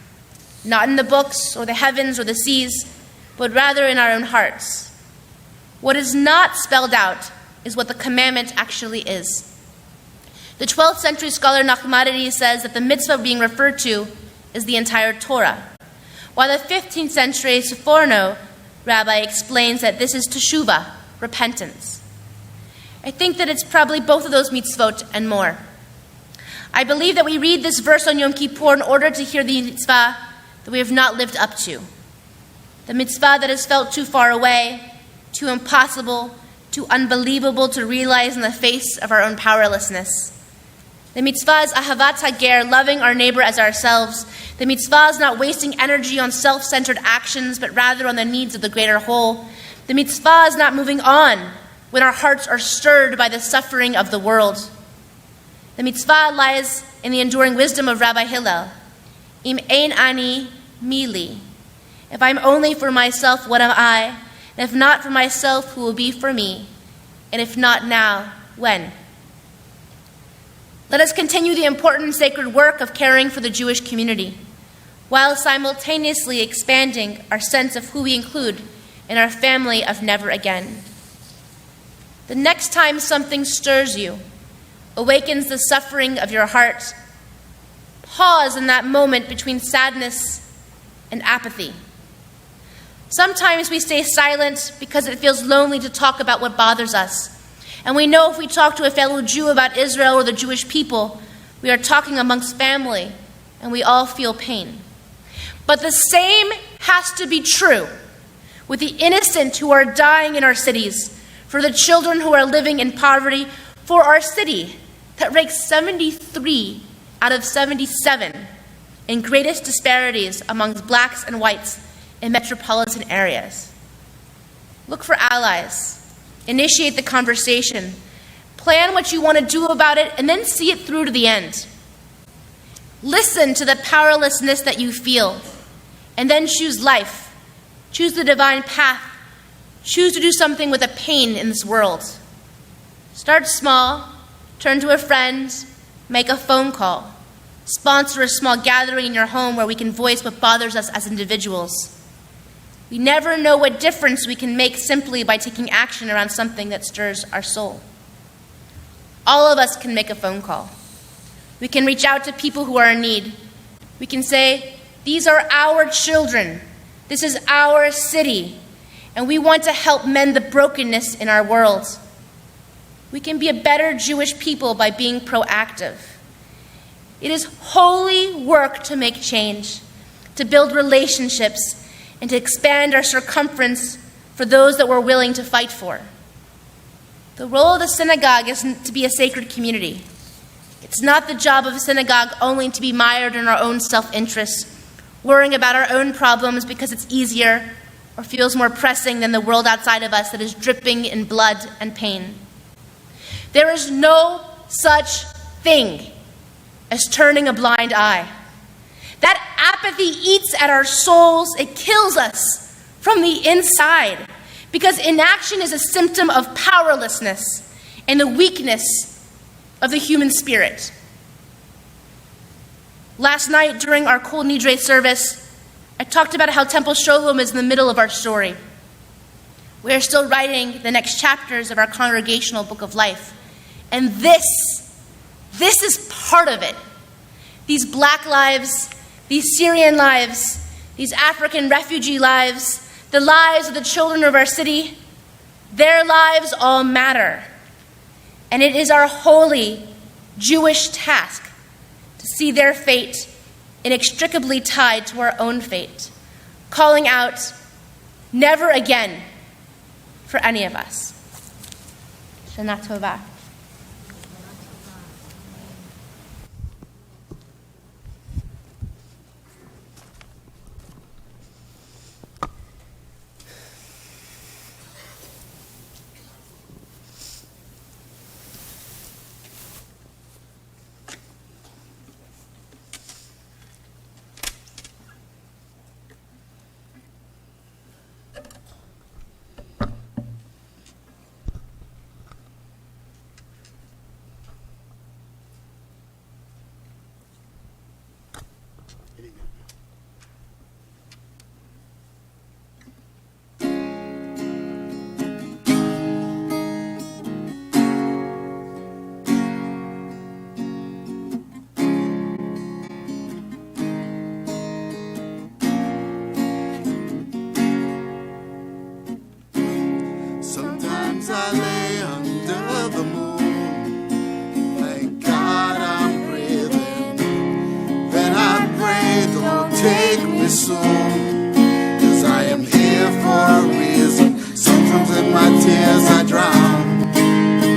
S1: not in the books or the heavens or the seas, but rather in our own hearts. What is not spelled out is what the commandment actually is. The 12th century scholar Nachmanides says that the mitzvah being referred to is the entire Torah, while the 15th century Sforno rabbi explains that this is teshuvah, repentance. I think that it's probably both of those mitzvot and more. I believe that we read this verse on Yom Kippur in order to hear the mitzvah that we have not lived up to. The mitzvah that has felt too far away, too impossible, too unbelievable to realize in the face of our own powerlessness. The mitzvah is ahavat hager, loving our neighbor as ourselves. The mitzvah is not wasting energy on self-centered actions, but rather on the needs of the greater whole. The mitzvah is not moving on when our hearts are stirred by the suffering of the world. The mitzvah lies in the enduring wisdom of Rabbi Hillel. Im ein ani mili. If I'm only for myself, what am I? And if not for myself, who will be for me? And if not now, when? Let us continue the important sacred work of caring for the Jewish community, while simultaneously expanding our sense of who we include in our family of never again. The next time something stirs you, awakens the suffering of your heart, pause in that moment between sadness and apathy. Sometimes we stay silent because it feels lonely to talk about what bothers us. And we know if we talk to a fellow Jew about Israel or the Jewish people, we are talking amongst family, and we all feel pain. But the same has to be true with the innocent who are dying in our cities, for the children who are living in poverty, for our city that ranks 73 out of 77 in greatest disparities amongst blacks and whites in metropolitan areas. Look for allies. Initiate the conversation. Plan what you want to do about it, and then see it through to the end. Listen to the powerlessness that you feel, and then choose life. Choose the divine path. Choose to do something with the pain in this world. Start small. Turn to a friend. Make a phone call. Sponsor a small gathering in your home where we can voice what bothers us as individuals. We never know what difference we can make simply by taking action around something that stirs our soul. All of us can make a phone call. We can reach out to people who are in need. We can say, these are our children. This is our city. And we want to help mend the brokenness in our world. We can be a better Jewish people by being proactive. It is holy work to make change, to build relationships, and to expand our circumference for those that we're willing to fight for. The role of the synagogue is to be a sacred community. It's not the job of a synagogue only to be mired in our own self-interest, worrying about our own problems because it's easier or feels more pressing than the world outside of us that is dripping in blood and pain. There is no such thing as turning a blind eye. That apathy eats at our souls. It kills us from the inside, because inaction is a symptom of powerlessness and the weakness of the human spirit. Last night during our Kol Nidre service, I talked about how Temple Sholom is in the middle of our story. We are still writing the next chapters of our congregational book of life. And this is part of it. These black lives, these Syrian lives, these African refugee lives, the lives of the children of our city, their lives all matter. And it is our holy Jewish task to see their fate inextricably tied to our own fate, calling out, never again for any of us. Shana Tova.
S7: Sometimes I lay under the moon, thank God I'm breathing. Then I pray, don't take me soon, 'cause I am here for a reason. Sometimes in my tears I drown,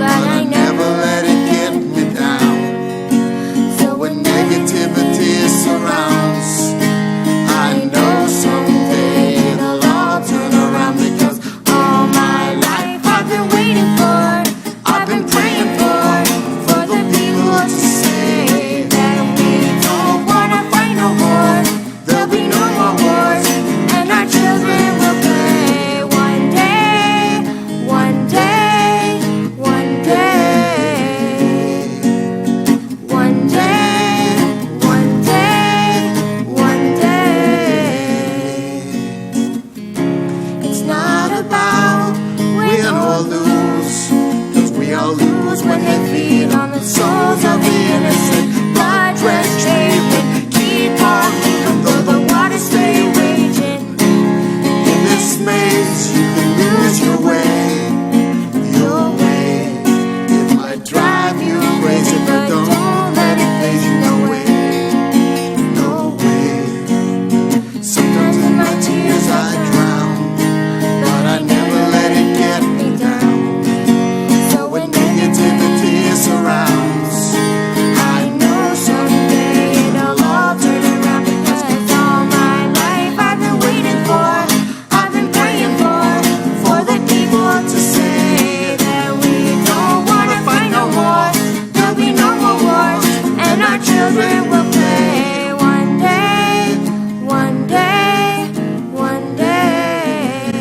S7: but I never let it get me down. For when negativity surrounds, I know someday it'll all turn around, because all my life I've been waiting for, I've been praying for the people to say that we don't wanna fight no more. There'll be no more wars, and our children will play one day, one day, one day, one day, one day, one day. It's not about win or lose, 'cause we all lose when they feed on the souls of the innocent. Blood-drenched children keep on moving though the waters stay raging. In this maze you can lose your way, your way. It might drive you crazy, but don't let it phase you, no way, no way. Sometimes in my tears I drown, but I never let it get me down. So when negativity surrounds, I know someday it'll all turn around, because all my life I've been waiting for, I've been praying for the people to say that we don't wanna fight no more. There'll be no more wars, and our children will play one day, one day, one day,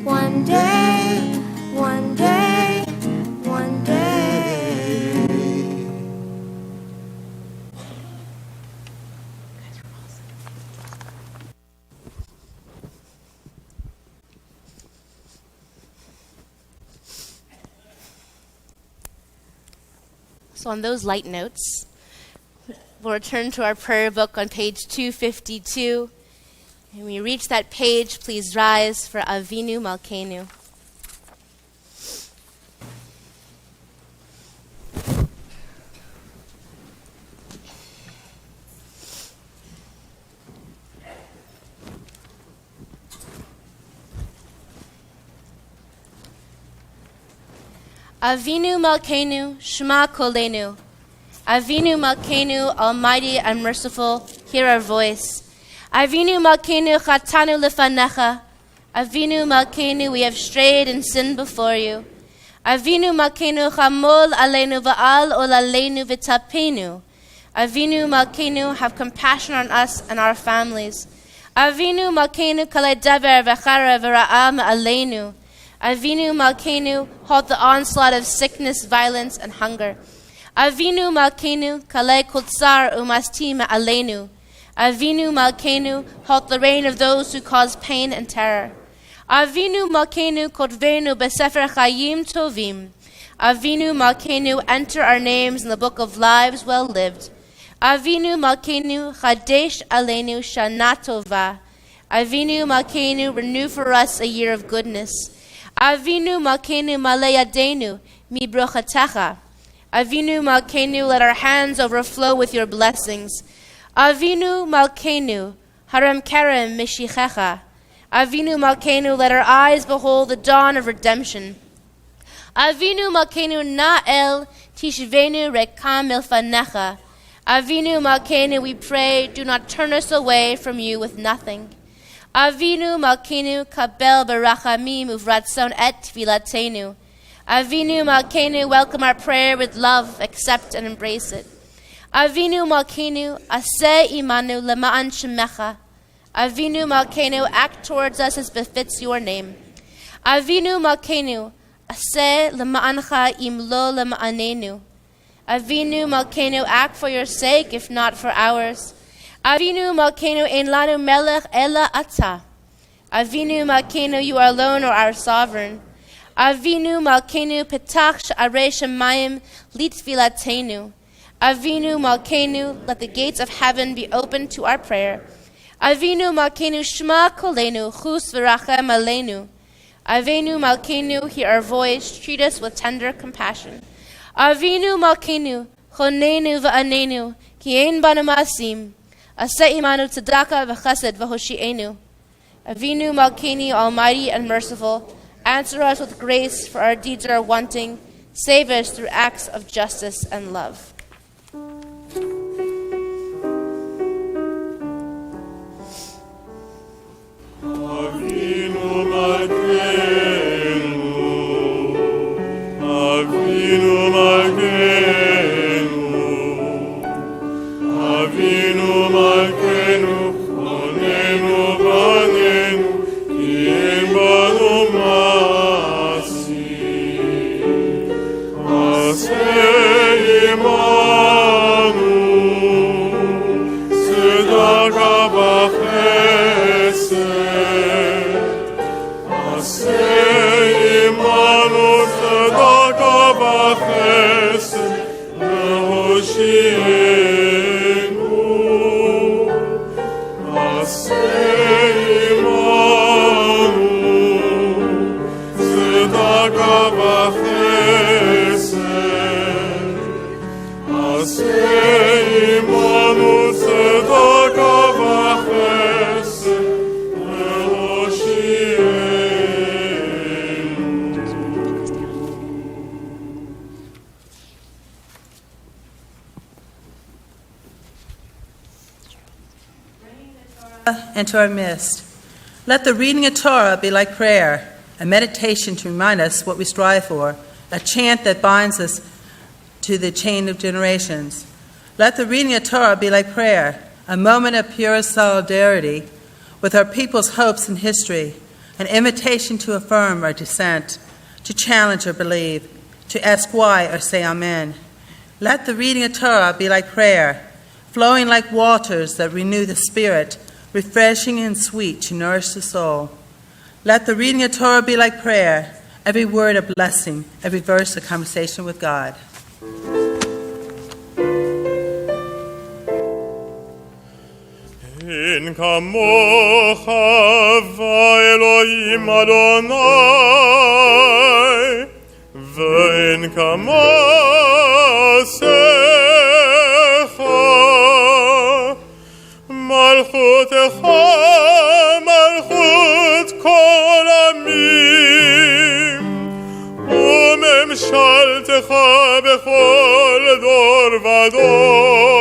S7: one day, one day, one day.
S1: So on those light notes, we'll return to our prayer book on page 252. And when you reach that page, please rise for Avinu Malkeinu. Avinu Malkeinu, Shema Kolenu. Avinu Malkeinu, Almighty and merciful, hear our voice. Avinu Malkeinu, Chatanu Lefanecha. Avinu Malkeinu, we have strayed and sinned before you. Avinu Malkeinu, Chamol Aleinu Va'al Ol Aleinu V'Tapenu. Avinu Malkeinu, have compassion on us and our families. Avinu Malkeinu, kale daber v'chara v'ra'am aleinu. Avinu Malkeinu, halt the onslaught of sickness, violence, and hunger. Avinu Malkeinu, kale kutsar umastim aleinu. Avinu Malkeinu, halt the reign of those who cause pain and terror. Avinu Malkeinu, kotvenu besefer chayim tovim. Avinu Malkeinu, enter our names in the book of lives well lived. Avinu Malkeinu, chadesh aleinu shana tova. Avinu Malkeinu, renew for us a year of goodness. Avinu Malkeinu, malei yadeinu mi brochatecha. Avinu Malkeinu, let our hands overflow with your blessings. Avinu Malkeinu, harem kerem mishichecha. Avinu Malkeinu, let our eyes behold the dawn of redemption. Avinu Malkeinu, na'el tishvenu rekam milfanecha. Avinu Malkeinu, we pray, do not turn us away from you with nothing. Avinu Malkeinu, kabel barachamim uvratzon et tfilatenu. Avinu Malkeinu, welcome our prayer with love, accept and embrace it. Avinu Malkeinu, aseh imanu lema'an shemecha. Avinu Malkeinu, act towards us as befits your name. Avinu Malkeinu, aseh lema'ancha im lo lema'anenu. Avinu Malkeinu, act for your sake, if not for ours. Avinu Malkeinu, ein lanu melech ela ata. Avinu Malkeinu, you are alone or our sovereign. Avinu Malkeinu, petach sha'arei shemayim litfilatenu. Avinu Malkeinu, let the gates of heaven be opened to our prayer. Avinu Malkeinu, shma kolenu, chus v'rachem aleinu. Avinu Malkeinu, hear our voice, treat us with tender compassion. Avinu Malkeinu, chonenu v'anenu, ki ein banu ma'asim, aseh imanu tzedakah v'chesed v'hoshi'enu. Avinu Malkeinu, almighty and merciful, answer us with grace, for our deeds are wanting. Save us through acts of justice and love.
S2: Avinu Malkeinu, Avinu Malkeinu, Avinu Malkeinu, chonenu banenu, ki ein banu ma'asim. Aseh imanu, tzedakah v'chesed. Aseh imanu, tzedakah v'chesed, v'hoshi'enu. Aseh imanu, tzedakah v'chesed. Aseh imanu, tzedakah v'chesed,
S8: into our midst. Let the reading of Torah be like prayer, a meditation to remind us what we strive for, a chant that binds us to the chain of generations. Let the reading of Torah be like prayer, a moment of pure solidarity with our people's hopes and history, an invitation to affirm our dissent, to challenge or believe, to ask why or say amen. Let the reading of Torah be like prayer, flowing like waters that renew the spirit, refreshing and sweet to nourish the soul. Let the reading of Torah be like prayer, every word a blessing, every verse a conversation with God.
S2: אין כמוך ואלוהים אדוני, ואין כמעשיך. מלכותך מלכות כל עמים, וממשלתך בכל דור ודור.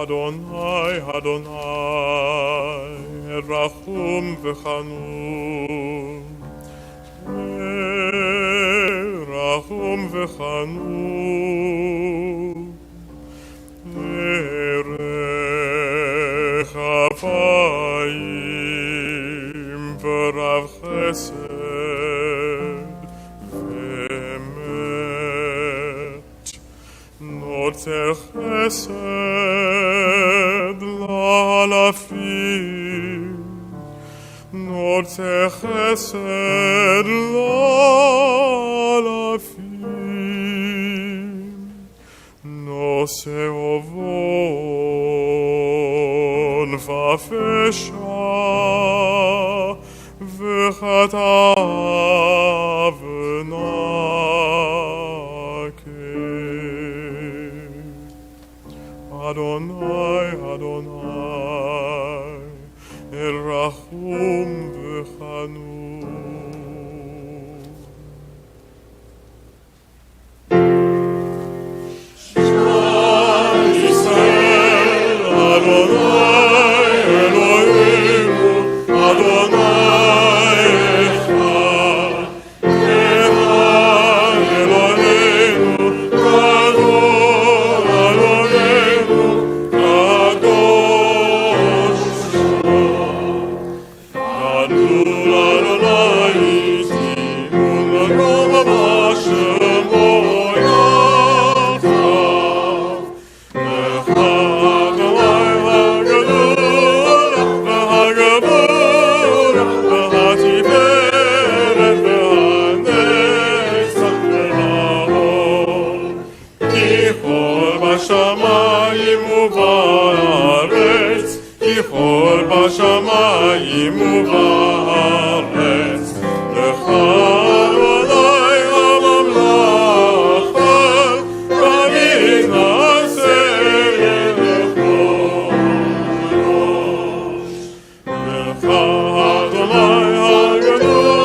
S2: אדוני, אדוני, רחום וחנון, רחום וחנון, ערך אפיים ורב חסד ואמת, נוצר חסד לאלפים, נוצר חסד לאלפים, נושא עוון ופשע וחטא ונקה. אדוני, אדוני, רחום וחנון. שמע ישראל, אדוני אלוהינו, אדוני אחד, אחד אלוהינו, גדול אלוהינו, קדוש שמו. גדול אדוני ציון ורוממה שמו יחד. לך אדוני הגדול והגדול והתפארת והנצח וההוד. כי כל בשמיים ובארץ, כי כל בשמיים ובארץ, לך אדוני הממלכה, ונתנשא לכל ראש. לך אדוני הגדול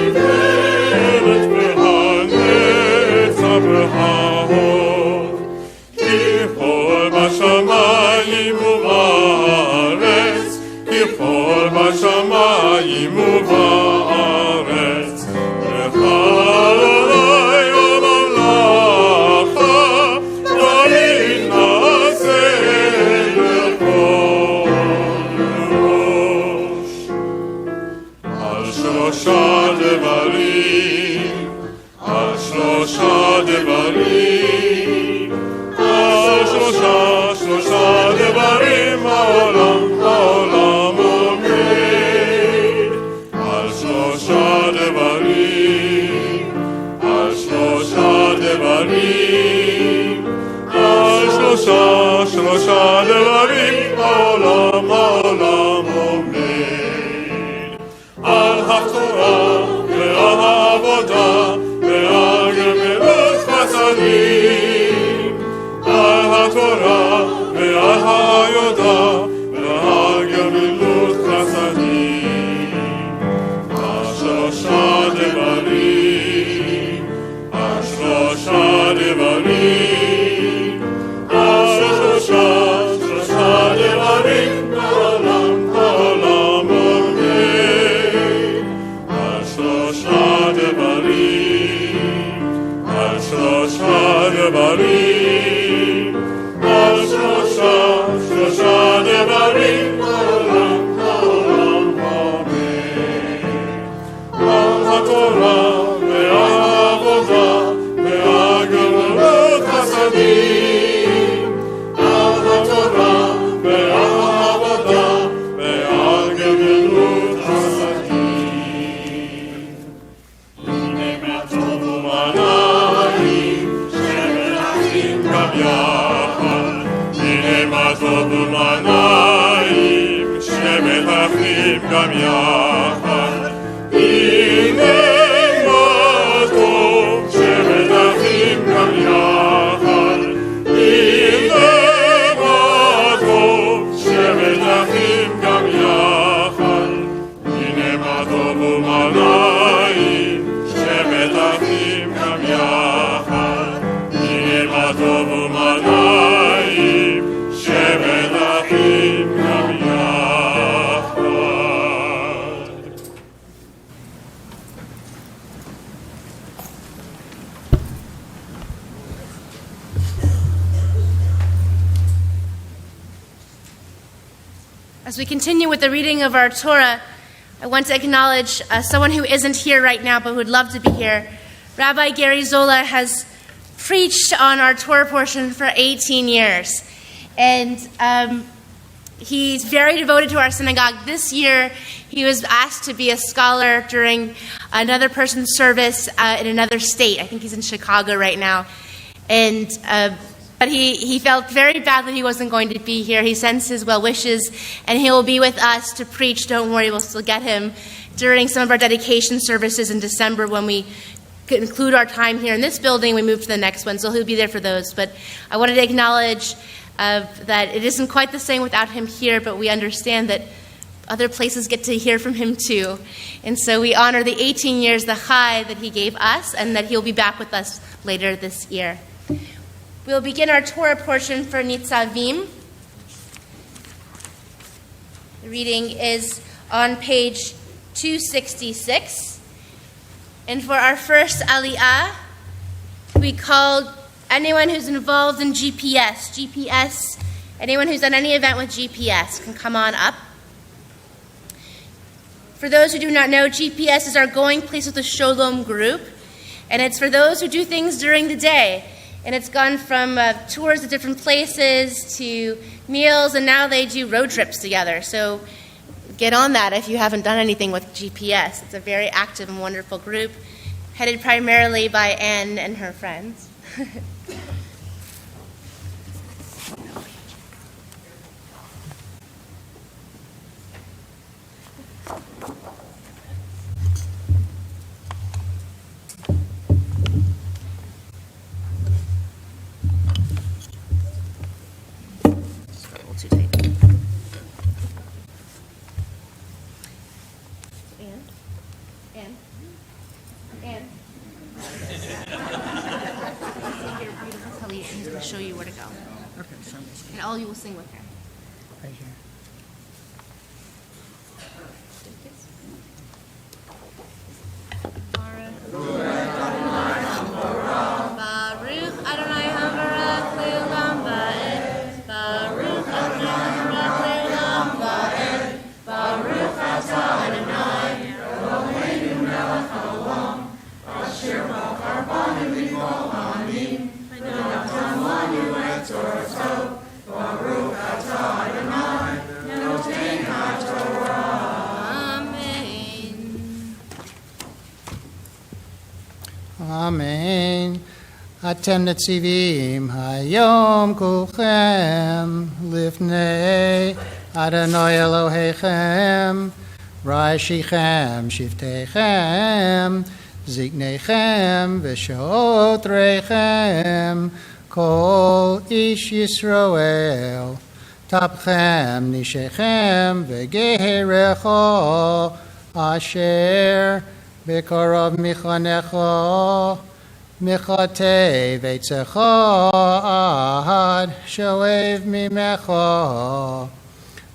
S2: והתפארת והנצח וההוד. כי כל בשמיים ובארץ, כי כל בשמיים ובארץ, לך אדוני הממלכה, ונתנשא לכל ראש. על שלושה דברים, על שלושה דברים, על שלושה דברים העולם עומד. על שלושה דברים, על שלושה דברים, על שלושה דברים העולם עומד. על התורה ועל העבודה ועל גמילות חסדים, על התורה ועל היודע ועל גמילות חסדים. על שלושה דברים, על שלושה דברים, על שלושה דברים העולם עומד. על שלושה דברים, על שלושה דברים, על שלושה דברים העולם עומד. על התורה ועל העבודה ועל גמילות חסדים, על התורה ועל העבודה ועל גמילות חסדים. הנה מה טוב ומה נעים, שמלכים גם יחד. הנה מה טוב ומה נעים, שמלכים גם יחד. הנה מה טוב, שמלכים גם יחד. הנה מה טוב, שמלכים גם יחד. הנה מה טוב ומה נעים, שמלכים גם יחד. הנה מה
S1: As we continue with the reading of our Torah, I want to acknowledge someone who isn't here right now but who would love to be here. Rabbi Gary Zola has preached on our Torah portion for 18 years. And he's very devoted to our synagogue. This year, he was asked to be a scholar during another person's service in another state. I think he's in Chicago right now. And but he felt very bad that he wasn't going to be here. He sends his well wishes, and he will be with us to preach. Don't worry, we'll still get him during some of our dedication services in December when we conclude our time here in this building. We move to the next one, so he'll be there for those. But I wanted to acknowledge that it isn't quite the same without him here, but we understand that other places get to hear from him too. And so we honor the 18 years, the chai that he gave us, and that he'll be back with us later this year. We'll begin our Torah portion for Nitzavim. The reading is on page 266. And for our first aliyah, we called anyone who's involved in GPS, anyone who's done any event with GPS can come on up. For those who do not know, GPS is our Going Place with the Sholom group, and it's for those who do things during the day. And it's gone from tours to different places to meals, and now they do road trips together. So get on that if you haven't done anything with GPS. It's a very active and wonderful group, headed primarily by Anne and her friends. Show you where to go.
S3: Okay, so
S1: And all you will sing with her.
S3: right here.
S1: Baruch Adonai Habarach Le'olam Va'ed. Baruch Adonai Habarach Le'olam Va'ed. Baruch Atah Adonai Eloheinu melech haolam. Asher bachar banu mikol ha'amim. V'natan lanu et Torato. Baruch Atah Adonai Noten HaTorah. Amen.
S9: Amen. Atem netzivim hayom kulchem lifnei Adonai Elohechem Raishichem shiftechem Zignechem v'shotrechem Kol ish Yisroel Tapchem nishechem v'geherecho Asher Bekorov michanecho Michate veitzecho ahad shoev mimecho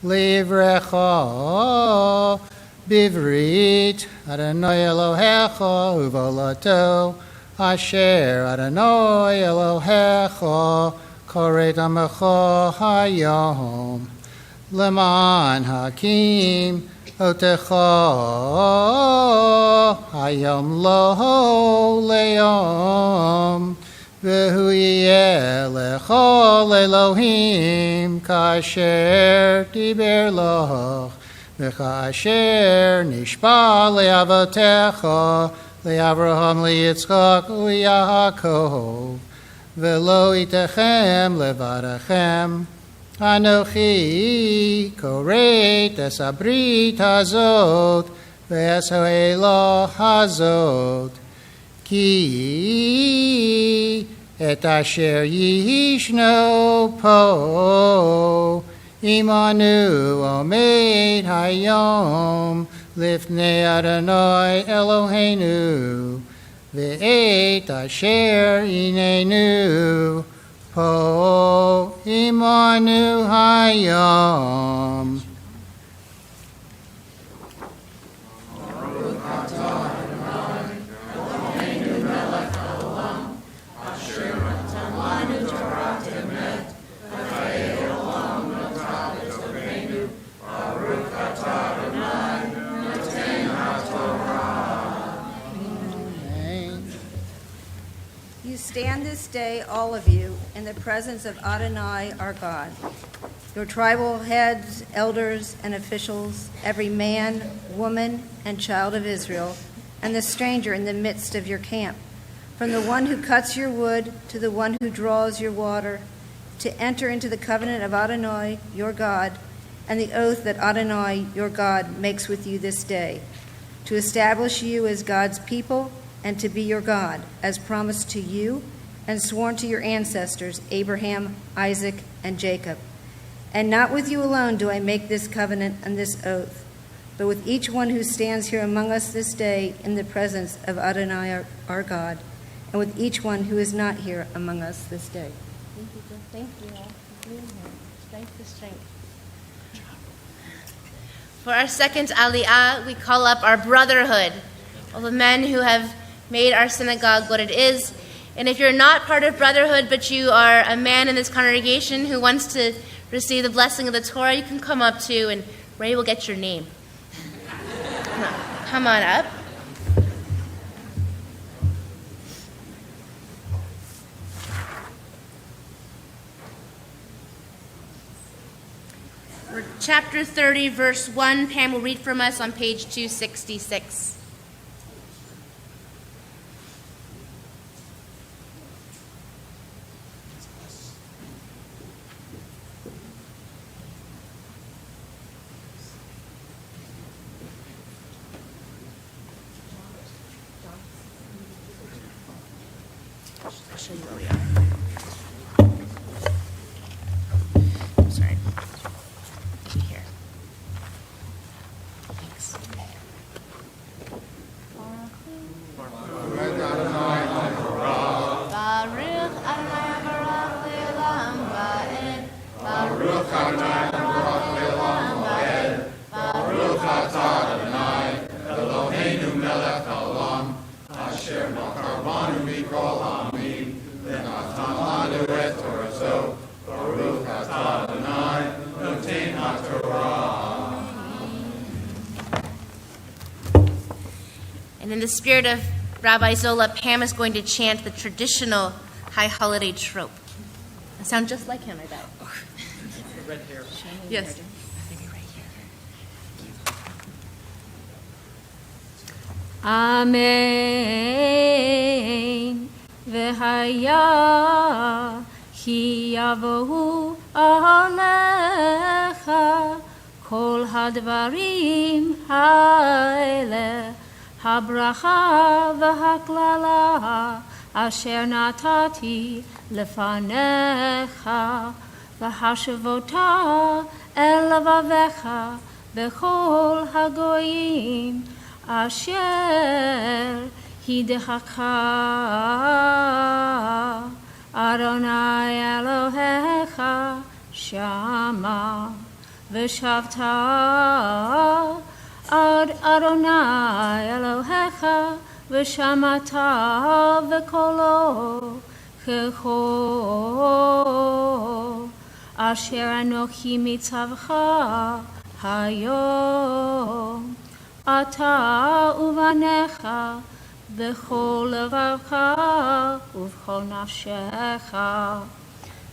S9: livrecho bivrit Adonai Elohecho uvolato Asher Adonai Elohecho koret amecho hayom leman hakim Otecho hayom lo leom v'hu yeh lecho Elohim kasher diber loch v'kasher nishpa le'avotecho le'Avraham le'Yitzchak u'Yaakov v'lo itechem levadachem Anochi koret es habrit hazot ve'es ha'elah hazot ki et asher yishno po imanu omed hayom lifnei Adonai Eloheinu ve'et asher inenu Po imanu hayom.
S10: stand this day, all of you, in the presence of Adonai, our God, your tribal heads, elders, and officials, every man, woman, and child of Israel, and the stranger in the midst of your camp, from the one who cuts your wood to the one who draws your water, to enter into the covenant of Adonai, your God, and the oath that Adonai, your God, makes with you this day, to establish you as God's people and to be your God, as promised to you and sworn to your ancestors, Abraham, Isaac, and Jacob. And not with you alone do I make this covenant and this oath, but with each one who stands here among us this day in the presence of Adonai, our God, and with each one who is not here among us this day.
S1: Thank you, Jill. Thank you all for being here. Strength to strength. For our second aliyah, we call up our brotherhood, all the men who have made our synagogue what it is. And if you're not part of brotherhood, but you are a man in this congregation who wants to receive the blessing of the Torah, you can come up too, and Ray will get your name. Come on up. We're chapter 30, verse 1. Pam will read from us on page 266. I'll show you where we are. Sorry. Here. Thanks. Baruch Adonai Baruch Le'olam Va'ed. Baruch Adonai Baruch Le'olam Va'ed. Baruch Atah Adonai Eloheinu melech haolam asher b'karvanu mikol ha'amim v'natan lanu et torato. Baruch Atah Adonai noten haTorah. And in the spirit of Rabbi Zola, Pam is going to chant the traditional high holiday trope. I sound just like him, I bet.
S11: Red hair.
S1: Yes.
S4: Amen. V'haya ki yavohu alecha kol hadvarim ha'eleh habracha v'haklala asher natati lefanecha v'hashavota el levavecha b'chol hagoyim asher hidechaka Adonai Elohecha shama v'shavta Ad Adonai Elohecha v'shamata v'kolo checho asher anochi mitzavcha hayom ata uvanecha b'chol levavcha uv'chol nafshecha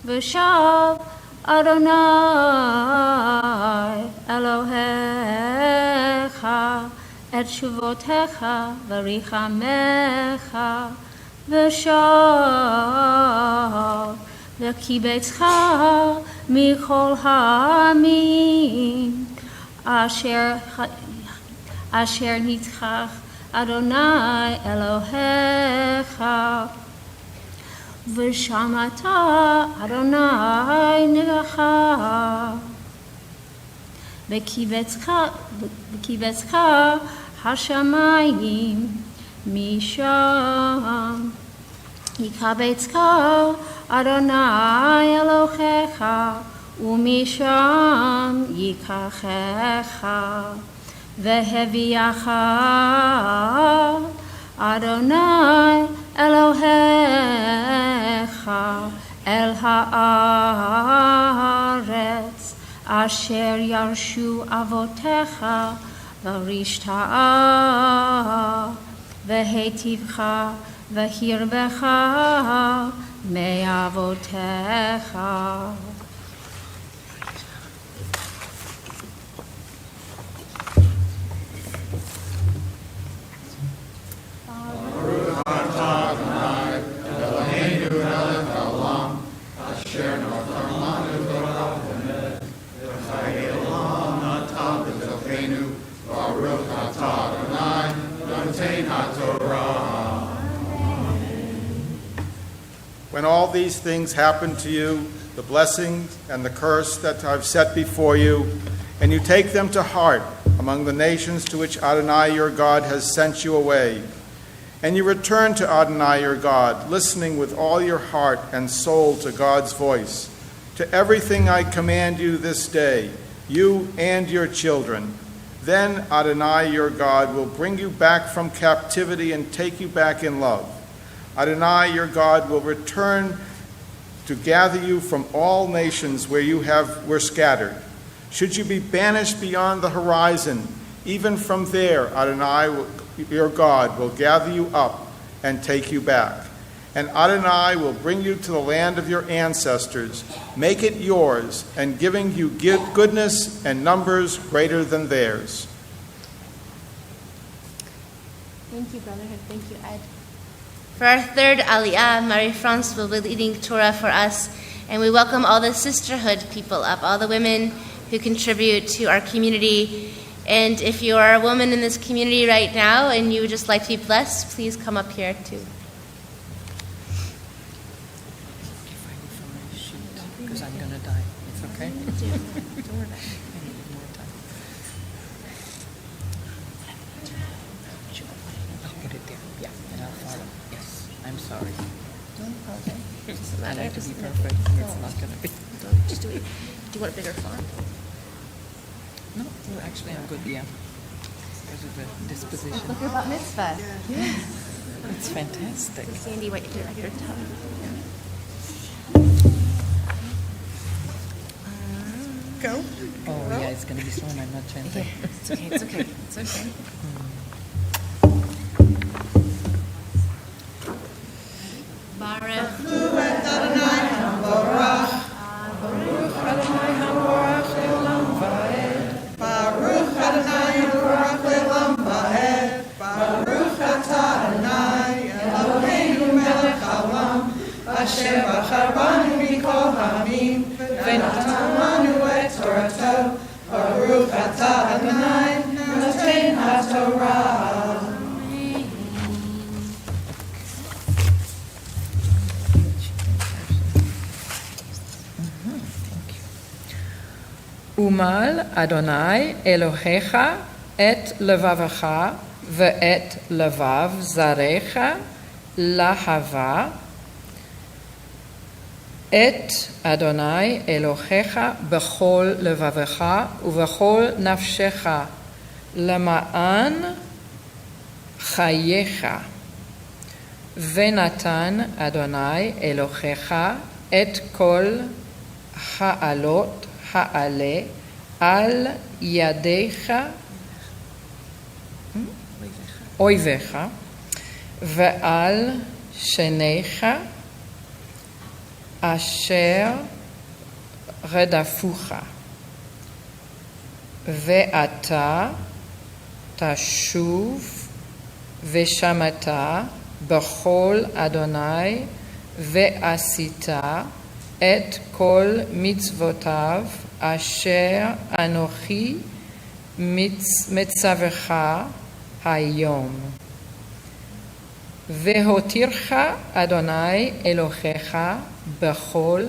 S4: v'shav Adonai Elohecha et shuvotecha v'richamecha v'shav v'kibetcha michol ha'amim asher nitchach Adonai Elohecha v'shamata Adonai nevacha v'kivetzcha hashamayim misham yikabetzcha Adonai Elohecha umisham yikachecha v'heviacha Adonai Elohecha el haaretz asher yarshu avotecha v'rishta'a v'hetivcha והרבך מאבותיך.
S12: When all these things happen to you, the blessing and the curse that I've set before you, and you take them to heart among the nations to which Adonai your God has sent you away, and you return to Adonai your God, listening with all your heart and soul to God's voice, to everything I command you this day, you and your children, then Adonai your God will bring you back from captivity and take you back in love. Adonai your God will return to gather you from all nations where you were scattered. Should you be banished beyond the horizon, even from there Adonai your God will gather you up and take you back. And Adonai will bring you to the land of your ancestors, make it yours, and giving you goodness and numbers greater than theirs.
S1: Thank you, Brotherhood. Thank you, Ed. For our third Aliyah, Marie-France will be leading Torah for us, and we welcome all the sisterhood people up, all the women who contribute to our community. And if you are a woman in this community right now and you would just like to be blessed, please come up here too.
S11: Because I'm going to die. It's okay? Don't worry about it. I need more time. I'll put it there. Yeah, and I'll follow. Yes, I'm sorry.
S1: Don't apologize.
S11: I like to be perfect, and it's not going to be.
S1: Just do it. Do you want a bigger font?
S11: No, actually, I'm good, yeah. Because of the disposition.
S1: Look at bat mitzvah.
S11: It's fantastic.
S1: Sandy, wait, do it like your tongue.
S3: Go.
S11: Oh, yeah, it's going to be slow, and I'm not chanting.
S1: Okay, it's okay, it's okay, it's okay. Baruch.
S3: אשר בחר בנו מכל העמים, ונתן לנו את תורתו, ברוך אתה אדוני, נותן התורה.
S11: ומל אדוני אלוהיך את לבבך ואת לבב זרעך להבה את אדוני אלוהיך בכל לבבך ובכל נפשך למען חייך. ונתן אדוני אלוהיך את כל העלות העלה על ידיך אויביך ועל שניך אשר רדפוך, ואתה תשוב ושמעת בכל אדוני ועשית את כל מצוותיו אשר אנוכי מצווך היום. והותירך אדוני אלוהיך בכל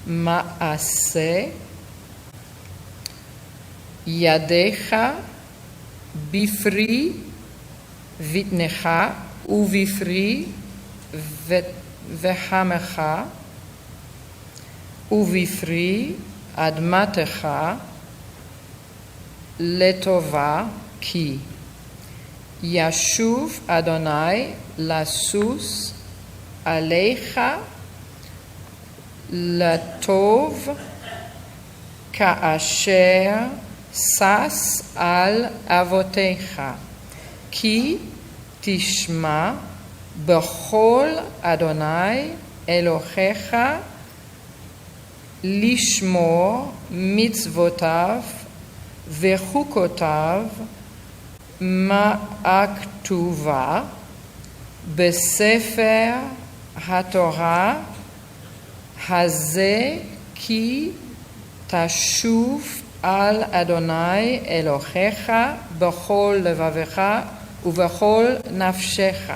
S11: מעשה ידיך בפרי בטנך ובפרי וחמך ובפרי אדמתך לטובה, כי ישוב אדוני לסוס עליך לטוב כאשר שש על אבותיך, כי תשמע בכל אדוני אלוהיך לשמור מצוותיו וחוקותיו מה הכתובה בספר התורה הזה, כי תשוב על אדוני אלוהיך בכל לבבך ובכל נפשך.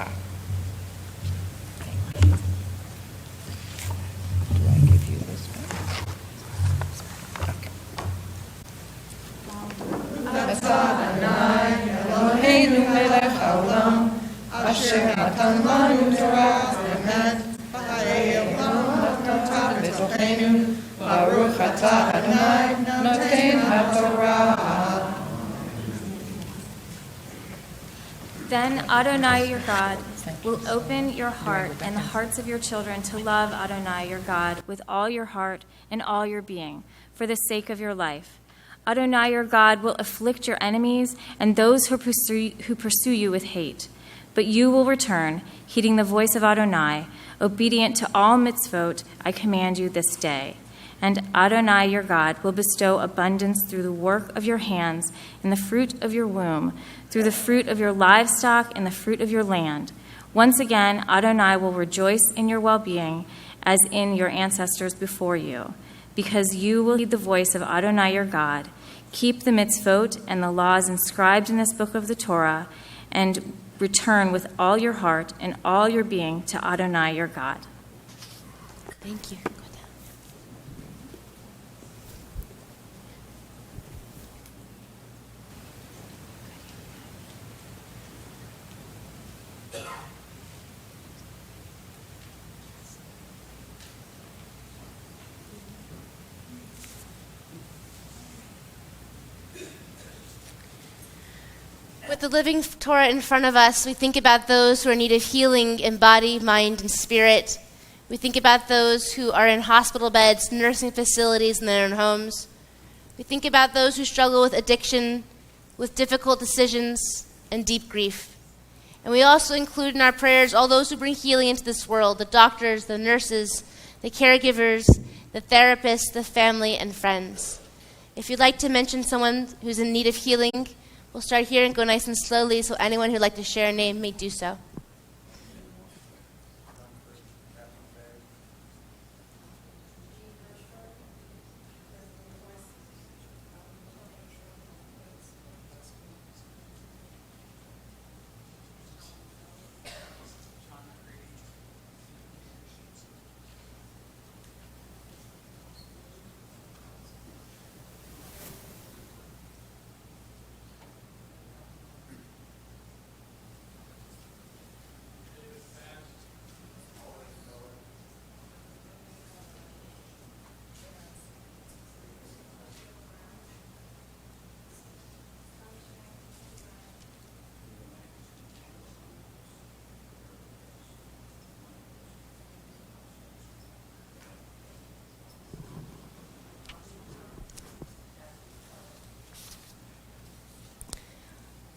S11: אלוהינו מלך העולם, אשר נתן לנו תורה אמת, חיי עולם נתן בתוכנו, ברוך אתה אדוני נותן התורה.
S13: Then Adonai your God will open your heart and the hearts of your children to love Adonai your God with all your heart and all your being, for the sake of your life. Adonai your God will afflict your enemies and those who pursue you with hate. But you will return, heeding the voice of Adonai, obedient to all mitzvot I command you this day. And Adonai your God will bestow abundance through the work of your hands and the fruit of your womb, through the fruit of your livestock and the fruit of your land. Once again, Adonai will rejoice in your well-being as in your ancestors before you, because you will heed the voice of Adonai your God, keep the mitzvot and the laws inscribed in this book of the Torah, and return with all your heart and all your being to Adonai your God.
S1: Thank you. With the living Torah in front of us, we think about those who are in need of healing in body, mind, and spirit. We think about those who are in hospital beds, nursing facilities, in their own homes. We think about those who struggle with addiction, with difficult decisions, and deep grief. And we also include in our prayers all those who bring healing into this world, the doctors, the nurses, the caregivers, the therapists, the family, and friends. If you'd like to mention someone who's in need of healing, we'll start here and go nice and slowly, so anyone who'd like to share a name may do so.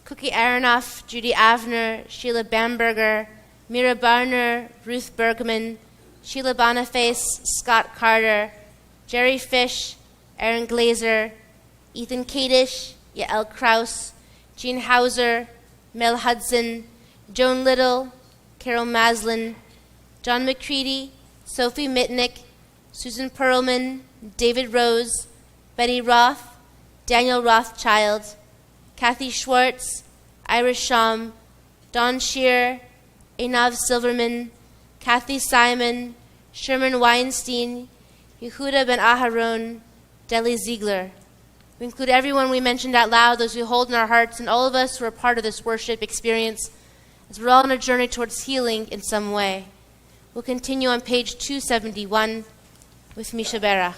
S1: Cookie Aronoff, Judy Avner, Sheila Bamberger, Mira Barner, Ruth Bergman, Sheila Boniface, Scott Carter, Jerry Fish, Aaron Glazer, Ethan Kadish, Yael Kraus, Jean Hauser, Mel Hudson, Joan Little, Carol Maslin, John McCready, Sophie Mitnick, Susan Perlman, David Rose, Betty Roth, Daniel Rothschild, Kathy Schwartz, Iris Sham, Dawn Shearer, Einav Silverman, Kathy Simon, Sherman Weinstein, Yehuda Ben Aharon, Deli Ziegler. We include everyone we mentioned out loud, those we hold in our hearts, and all of us who are part of this worship experience, as we're all on a journey towards healing in some way. We'll continue on page 271 with Misha Berach.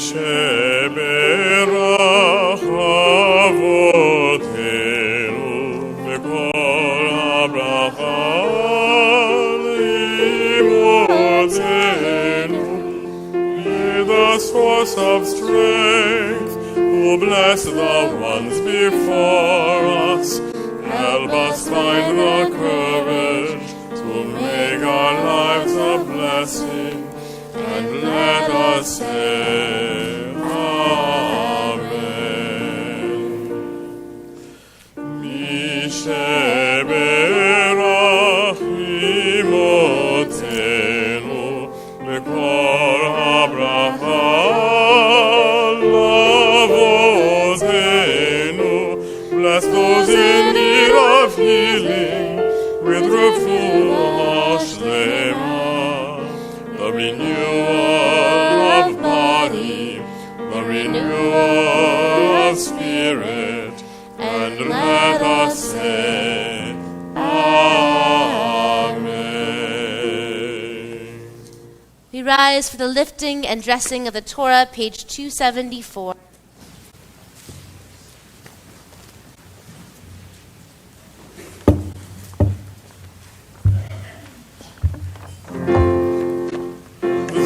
S2: שברח אבותינו וכל הברכה לאמותינו source of strength, who bless the ones before us. Help us find the courage to make our lives a blessing, and let us say Amen. Misheberachimotenu lekor Abraham lavozenu. Bless those in need of healing with refuah shlema, the renewal of body, the renewal of spirit, and let us say Amen.
S1: We rise for the lifting and dressing of the Torah, page 274.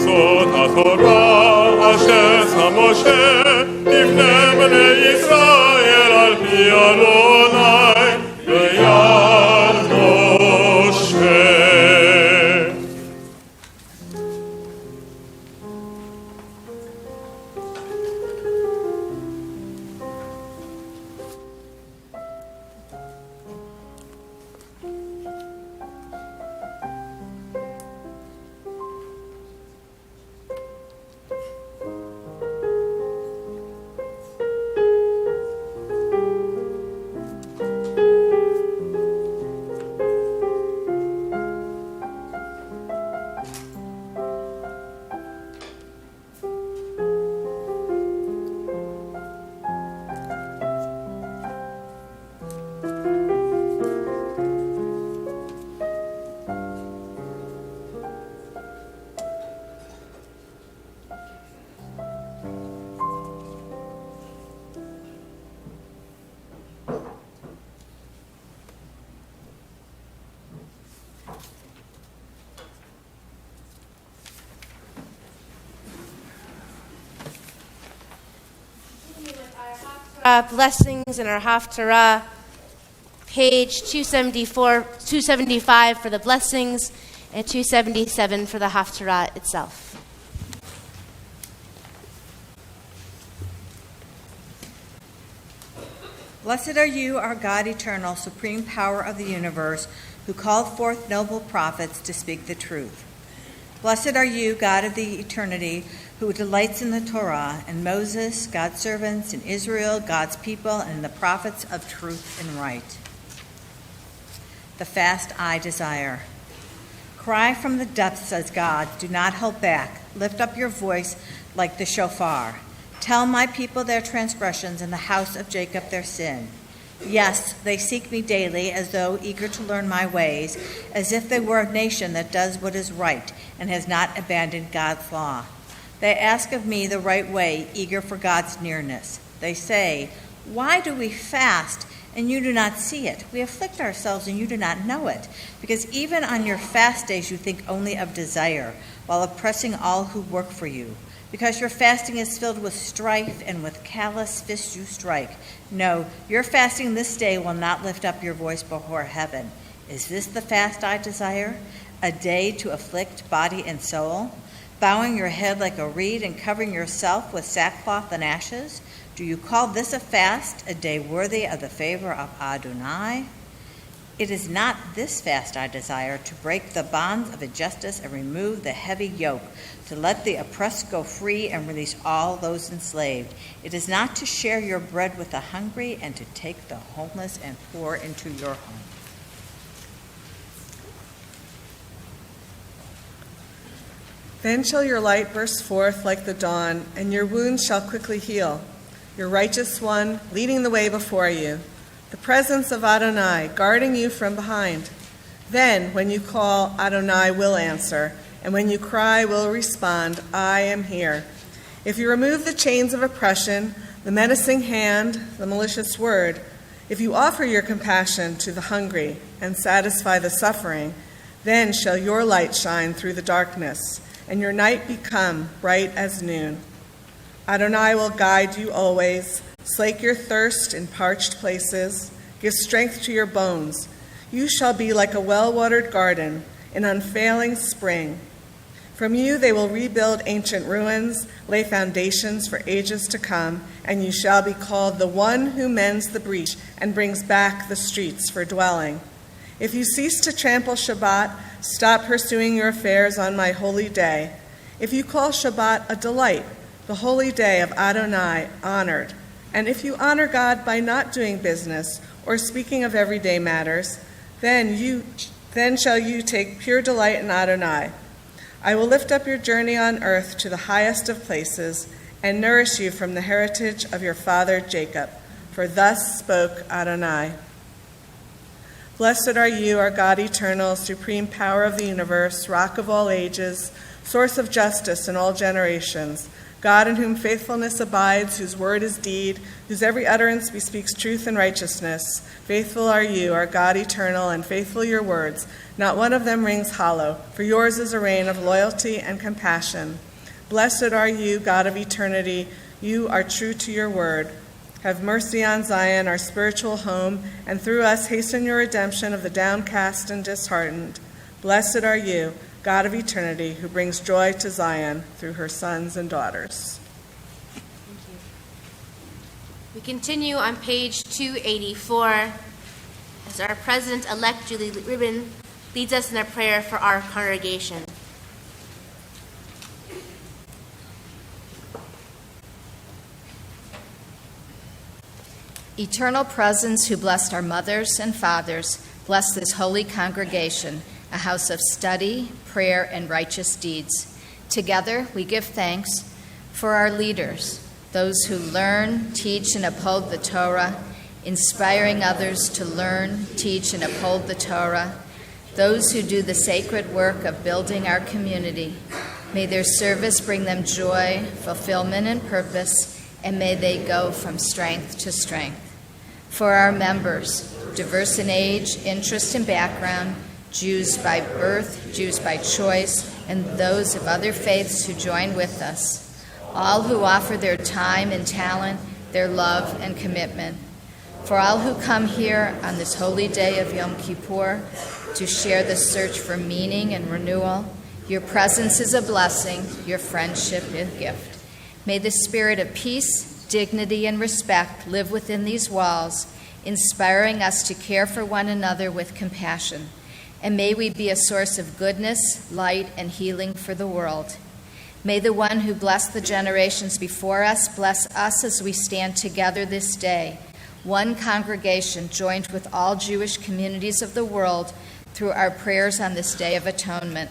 S2: זאת התורה אשר שם משה לפני בני ישראל על פי אדוני ביד משה.
S1: Blessings in our Haftarah, page 275 for the blessings, and 277 for the Haftarah itself.
S14: Blessed are you, our God eternal, supreme power of the universe, who called forth noble prophets to speak the truth. Blessed are you, God of the eternity, who delights in the Torah, and Moses, God's servants, and Israel, God's people, and the prophets of truth and right. The fast I desire. Cry from the depths, says God. Do not hold back. Lift up your voice like the shofar. Tell my people their transgressions, and the house of Jacob their sin. Yes, they seek me daily, as though eager to learn my ways, as if they were a nation that does what is right and has not abandoned God's law. They ask of me the right way, eager for God's nearness. They say, why do we fast and you do not see it? We afflict ourselves and you do not know it. Because even on your fast days you think only of desire, while oppressing all who work for you. Because your fasting is filled with strife, and with callous fists you strike. No, your fasting this day will not lift up your voice before heaven. Is this the fast I desire? A day to afflict body and soul? Bowing your head like a reed and covering yourself with sackcloth and ashes? Do you call this a fast, a day worthy of the favor of Adonai? It is not this fast I desire, to break the bonds of injustice and remove the heavy yoke, to let the oppressed go free and release all those enslaved. It is not to share your bread with the hungry and to take the homeless and poor into your home.
S15: Then shall your light burst forth like the dawn, and your wounds shall quickly heal. Your righteous one leading the way before you, the presence of Adonai guarding you from behind. Then, when you call, Adonai will answer, and when you cry, will respond, I am here. If you remove the chains of oppression, the menacing hand, the malicious word, if you offer your compassion to the hungry and satisfy the suffering, then shall your light shine through the darkness, and your night become bright as noon. Adonai will guide you always, slake your thirst in parched places, give strength to your bones. You shall be like a well-watered garden, an unfailing spring. From you they will rebuild ancient ruins, lay foundations for ages to come, and you shall be called the one who mends the breach and brings back the streets for dwelling. If you cease to trample Shabbat, stop pursuing your affairs on my holy day. If you call Shabbat a delight, the holy day of Adonai honored, and if you honor God by not doing business or speaking of everyday matters, then shall you take pure delight in Adonai. I will lift up your journey on earth to the highest of places and nourish you from the heritage of your father Jacob. For thus spoke Adonai. Blessed are you, our God eternal, supreme power of the universe, rock of all ages, source of justice in all generations, God in whom faithfulness abides, whose word is deed, whose every utterance bespeaks truth and righteousness. Faithful are you, our God eternal, and faithful your words. Not one of them rings hollow, for yours is a reign of loyalty and compassion. Blessed are you, God of eternity, you are true to your word. Have mercy on Zion, our spiritual home, and through us hasten your redemption of the downcast and disheartened. Blessed are you, God of eternity, who brings joy to Zion through her sons and daughters.
S1: Thank you. We continue on page 284 as our President-elect Julie Ribbon leads us in a prayer for our congregation.
S16: Eternal presence who blessed our mothers and fathers, bless this holy congregation, a house of study, prayer, and righteous deeds. Together we give thanks for our leaders, those who learn, teach, and uphold the Torah, inspiring others to learn, teach, and uphold the Torah, those who do the sacred work of building our community. May their service bring them joy, fulfillment, and purpose, and may they go from strength to strength. For our members, diverse in age, interest, and background, Jews by birth, Jews by choice, and those of other faiths who join with us, all who offer their time and talent, their love and commitment. For all who come here on this holy day of Yom Kippur to share the search for meaning and renewal, your presence is a blessing, your friendship is a gift. May the spirit of peace, dignity, and respect live within these walls, inspiring us to care for one another with compassion. And may we be a source of goodness, light, and healing for the world. May the one who blessed the generations before us bless us as we stand together this day, one congregation joined with all Jewish communities of the world through our prayers on this Day of Atonement.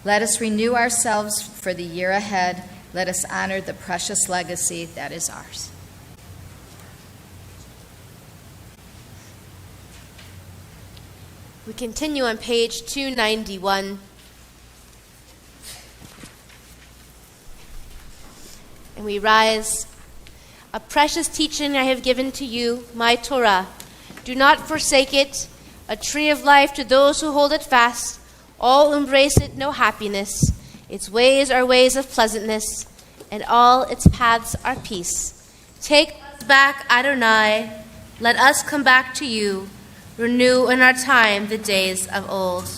S16: Let us renew ourselves for the year ahead. Let us honor the precious legacy that is ours.
S1: We continue on page 291. And we rise. A precious teaching I have given to you, my Torah. Do not forsake it, a tree of life to those who hold it fast. All embrace it, no happiness. Its ways are ways of pleasantness, and all its paths are peace. Take us back, Adonai. Let us come back to you. Renew in our time the days of old.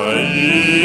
S2: Adonai,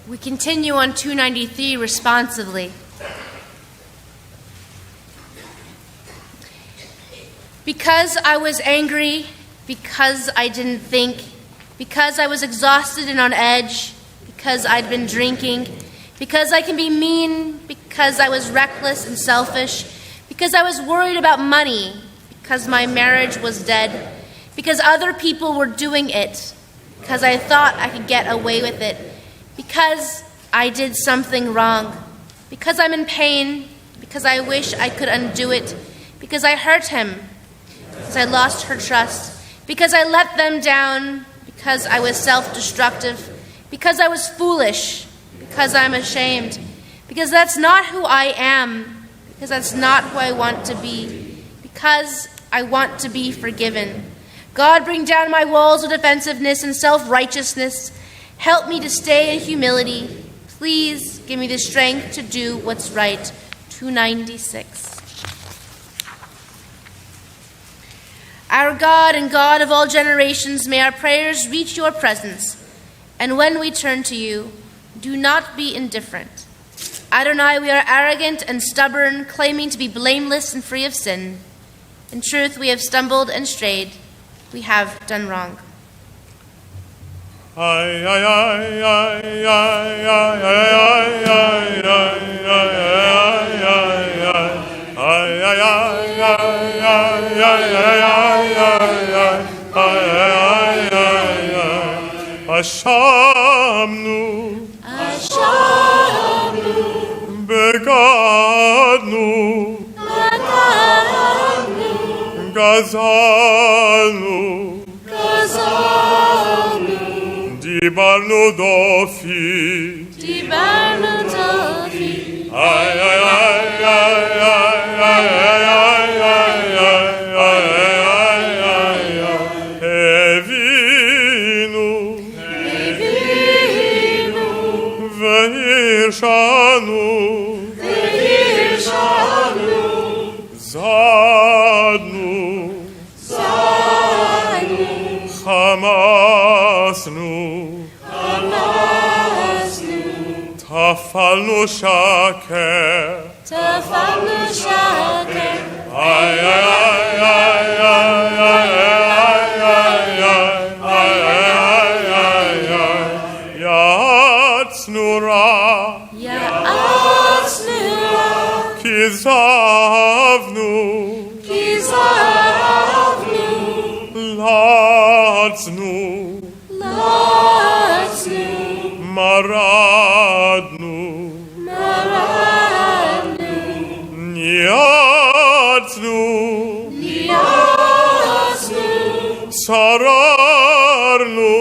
S1: We continue on 293 responsively. Because I was angry, because I didn't think, because I was exhausted and on edge, because I'd been drinking, because I can be mean, because I was reckless and selfish, because I was worried about money, because my marriage was dead, because other people were doing it, because I thought I could get away with it, because I did something wrong, because I'm in pain, because I wish I could undo it, because I hurt him, because I lost her trust, because I let them down, because I was self-destructive, because I was foolish, because I'm ashamed, because that's not who I am, because that's not who I want to be, because I want to be forgiven. God, bring down my walls of defensiveness and self-righteousness. Help me to stay in humility. Please give me the strength to do what's right. 296. Our God and God of all generations, may our prayers reach your presence. And when we turn to you, do not be indifferent. Adonai, we are arrogant and stubborn, claiming to be blameless and free of sin. In truth, we have stumbled and strayed. We have done wrong.
S2: Ashamnu, Begadnu, Gazalnu, Dibarnu Dofi, Ay, ay, ay, ay, ay, ay, Shanu, Zadnu, Hamasnu, Tafalnu Shaker, Ay, ay, ay, ay, Kizavnu, Latznu, Maradnu, Niatznu, Sararnu,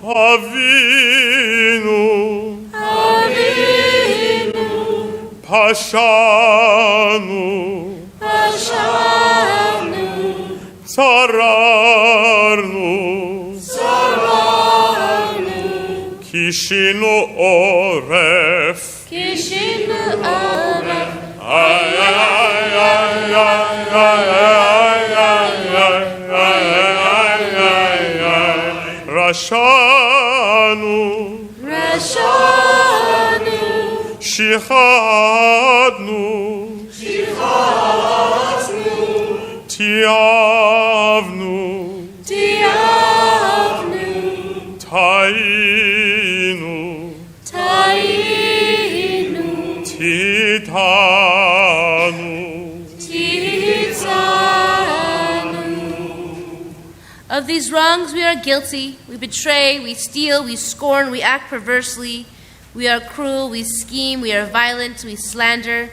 S2: Avinu, Pashanu, Sararnu, Kishinu Oref, Ay, ay, ay, ay, ay, Rashanu, Shichadnu, Tiavnu, Tainu, Titanu.
S1: Of these wrongs we are guilty. We betray, we steal, we scorn, we act perversely. We are cruel, we scheme, we are violent, we slander.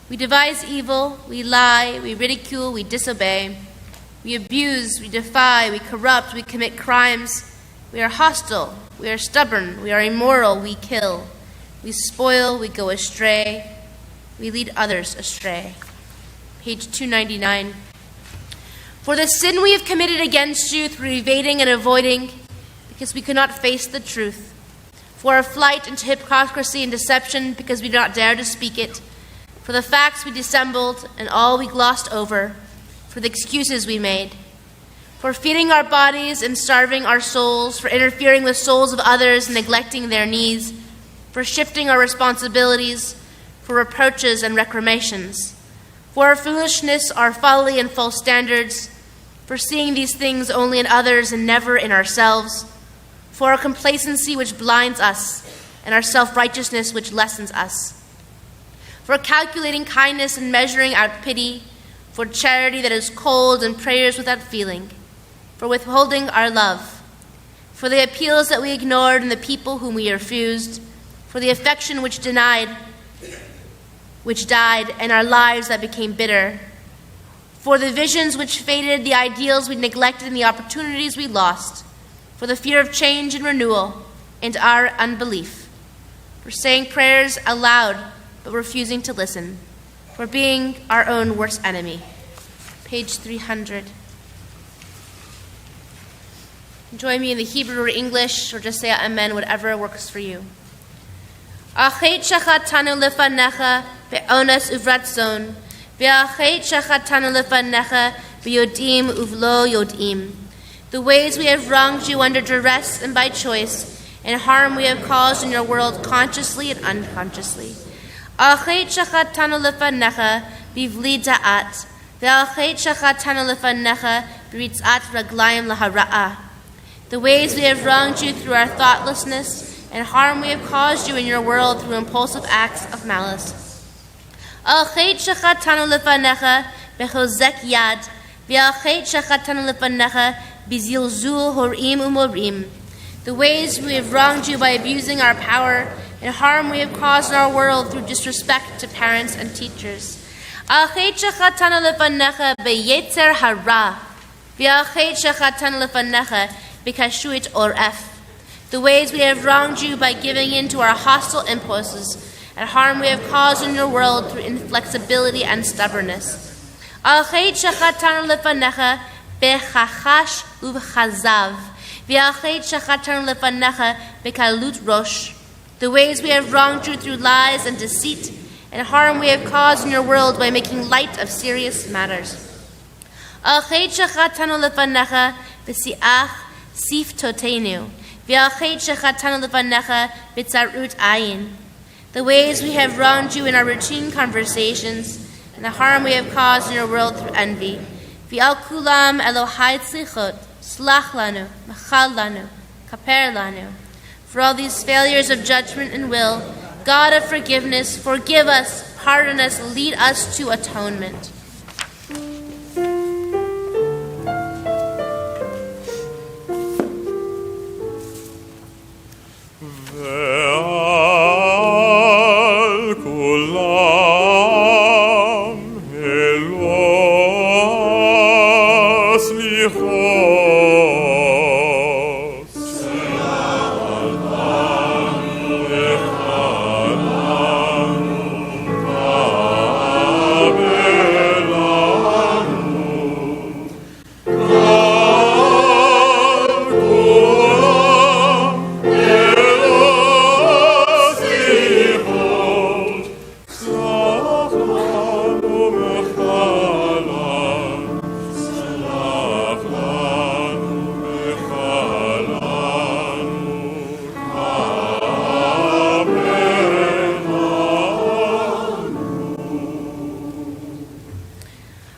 S1: We devise evil, we lie, we ridicule, we disobey. We abuse, we defy, we corrupt, we commit crimes. We are hostile, we are stubborn, we are immoral, we kill. We spoil, we go astray. We lead others astray. Page 299. For the sin we have committed against you through evading and avoiding, because we could not face the truth. For our flight into hypocrisy and deception, because we did not dare to speak it. For the facts we dissembled and all we glossed over. For the excuses we made. for feeding our bodies and starving our souls, for interfering with souls of others and neglecting their needs, for shifting our responsibilities, for reproaches and recriminations, for our foolishness, our folly, and false standards, for seeing these things only in others and never in ourselves, for our complacency which blinds us, and our self-righteousness which lessens us, for calculating kindness and measuring out pity, for charity that is cold and prayers without feeling, for withholding our love, for the appeals that we ignored and the people whom we refused, for the affection which died, and our lives that became bitter, for the visions which faded, the ideals we neglected, and the opportunities we lost, for the fear of change and renewal, and our unbelief, for saying prayers aloud but refusing to listen, for being our own worst enemy. Page 300. Join me in the Hebrew or English, or just say amen, whatever works for you. Achet shachatanu lefanecha be'onas uvratzon, ve'achet shachatanu lefanecha be'yodim uvlo yodim. The ways we have wronged you under duress and by choice, and harm we have caused in your world consciously and unconsciously. Achet shachatanu lefanecha bivli da'at, ve'achet shachatanu lefanecha b'ritzat raglayim lahara'ah. The ways we have wronged you through our thoughtlessness, and harm we have caused you in your world through impulsive acts of malice. Achet shachatanu lefanecha bechozek yad, ve'achet shachatanu lefanecha bizilzul horim umorim. The ways we have wronged you by abusing our power, and harm we have caused in our world through disrespect to parents and teachers. Achet shachatanu lefanecha beyetzer hara, ve'achet shachatanu lefanecha b'kashuit oref. The ways we have wronged you by giving in to our hostile impulses, and harm we have caused in your world through inflexibility and stubbornness. Achet shachatanu lefanecha bechachash uvchazav, ve'achet shachatanu lefanecha bekalut rosh. The ways we have wronged you through lies and deceit, and harm we have caused in your world by making light of serious matters. Achet shachatanu lefanecha b'siach sif totenu, ve'achet shachatanu lefanecha b'tzarut ayin. The ways we have wronged you in our routine conversations, and the harm we have caused in your world through envy. Ve'al kulam Elohai tzlichot, slach lanu, machal lanu, kaper lanu. For all these failures of judgment and will, God of forgiveness, forgive us, pardon us, lead us to atonement.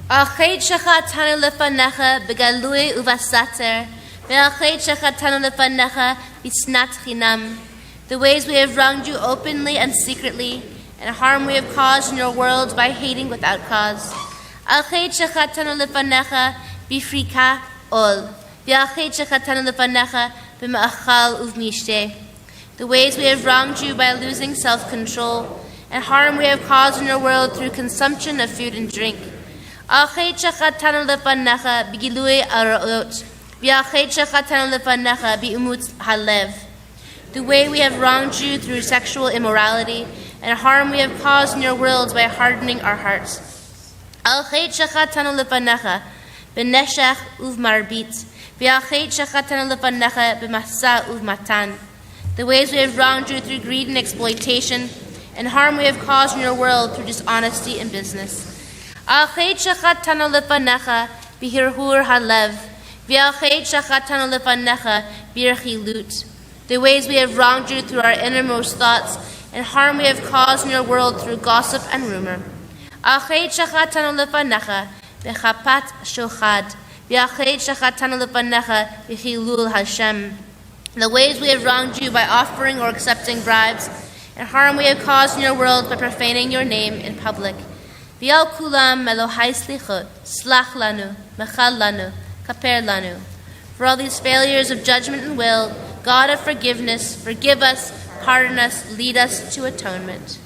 S1: Achet shachatanu lefanecha begalui uvasater, ve'achet shachatanu lefanecha bisnat chinam. The ways we have wronged you openly and secretly, and harm we have caused in your world by hating without cause. Achet shachatanu lefanecha bifrika ol, ve'achet shachatanu lefanecha b'ma'achal uvmishte. The ways we have wronged you by losing self-control, and harm we have caused in your world through consumption of food and drink. Achet shachatanu lefanecha b'gilui araot, ve'achet shachatanu lefanecha bi'umut halev. The way we have wronged you through sexual immorality, and harm we have caused in your world by hardening our hearts. Achet shachatanu lefanecha b'neshech uvmarbit, ve'achet shachatanu lefanecha b'masa uvmatan. The ways we have wronged you through greed and exploitation, and harm we have caused in your world through dishonesty in business. Achet shachatanu lefanecha b'hirhur halev, V'alcheid shachatanu lefanecha birchi lut. The ways we have wronged you through our innermost thoughts, and harm we have caused in your world through gossip and rumor. Alcheid shachatanu lefanecha b'chapat shochad. V'alcheid shachatanu lefanecha b'chilul Hashem. The ways we have wronged you by offering or accepting bribes, and harm we have caused in your world by profaning your name in public. V'al kulam Elohai slichot, slach lanu, mechal lanu, kaper lanu. For all these failures of judgment and will, God of forgiveness, forgive us, pardon us, lead us to atonement.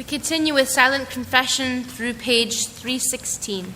S1: Continue with silent confession through page 316.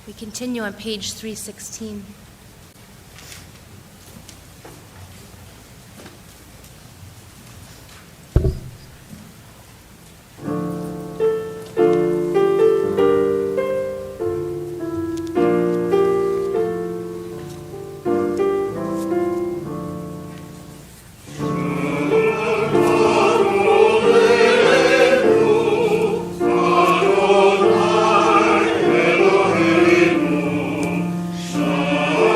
S1: We continue on page 316.
S2: Shine.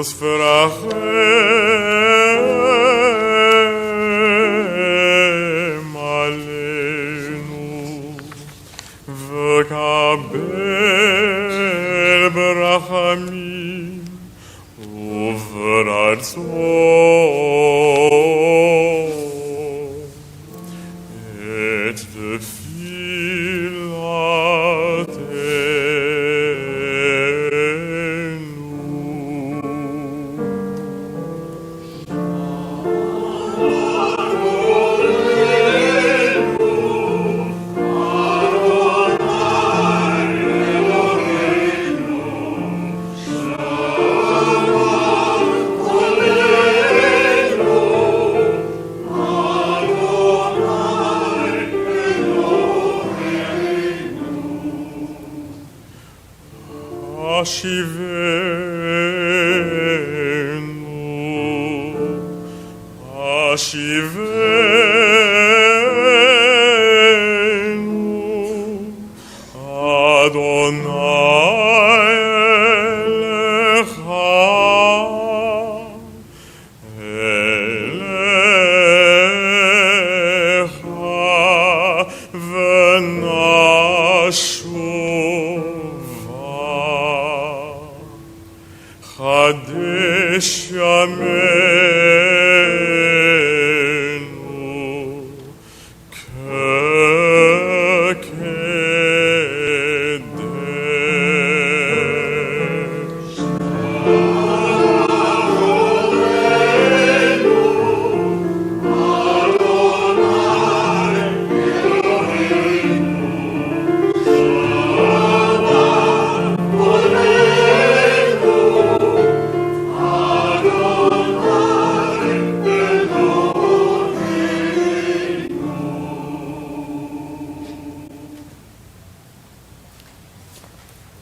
S2: וספרחם עלינו, וקבל ברחמים וברצון את השיבנו, אדוני אליך, אליך ונשובה, חדש ימינו כקדש.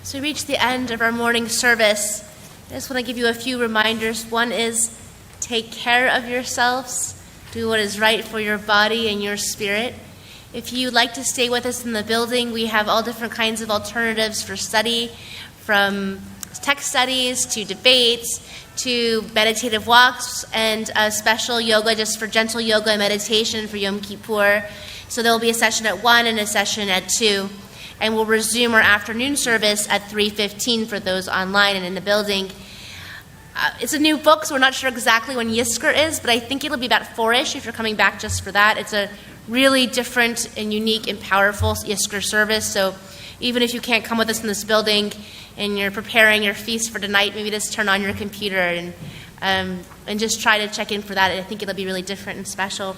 S1: So we reach the end of our morning service. I just want to give you a few reminders. One is take care of yourselves. Do what is right for your body and your spirit. If you'd like to stay with us in the building, we have all different kinds of alternatives for study, from text studies to debates to meditative walks and a special yoga just for gentle yoga and meditation for Yom Kippur. So there will be a session at 1 and a session at 2. And we'll resume our afternoon service at 3:15 for those online and in the building. It's a new book, so we're not sure exactly when Yizkor is, but I think it'll be about 4-ish if you're coming back just for that. It's a really different and unique and powerful Yizkor service, so even if you can't come with us in this building and you're preparing your feast for tonight, maybe just turn on your computer and just try to check in for that. I think it'll be really different and special.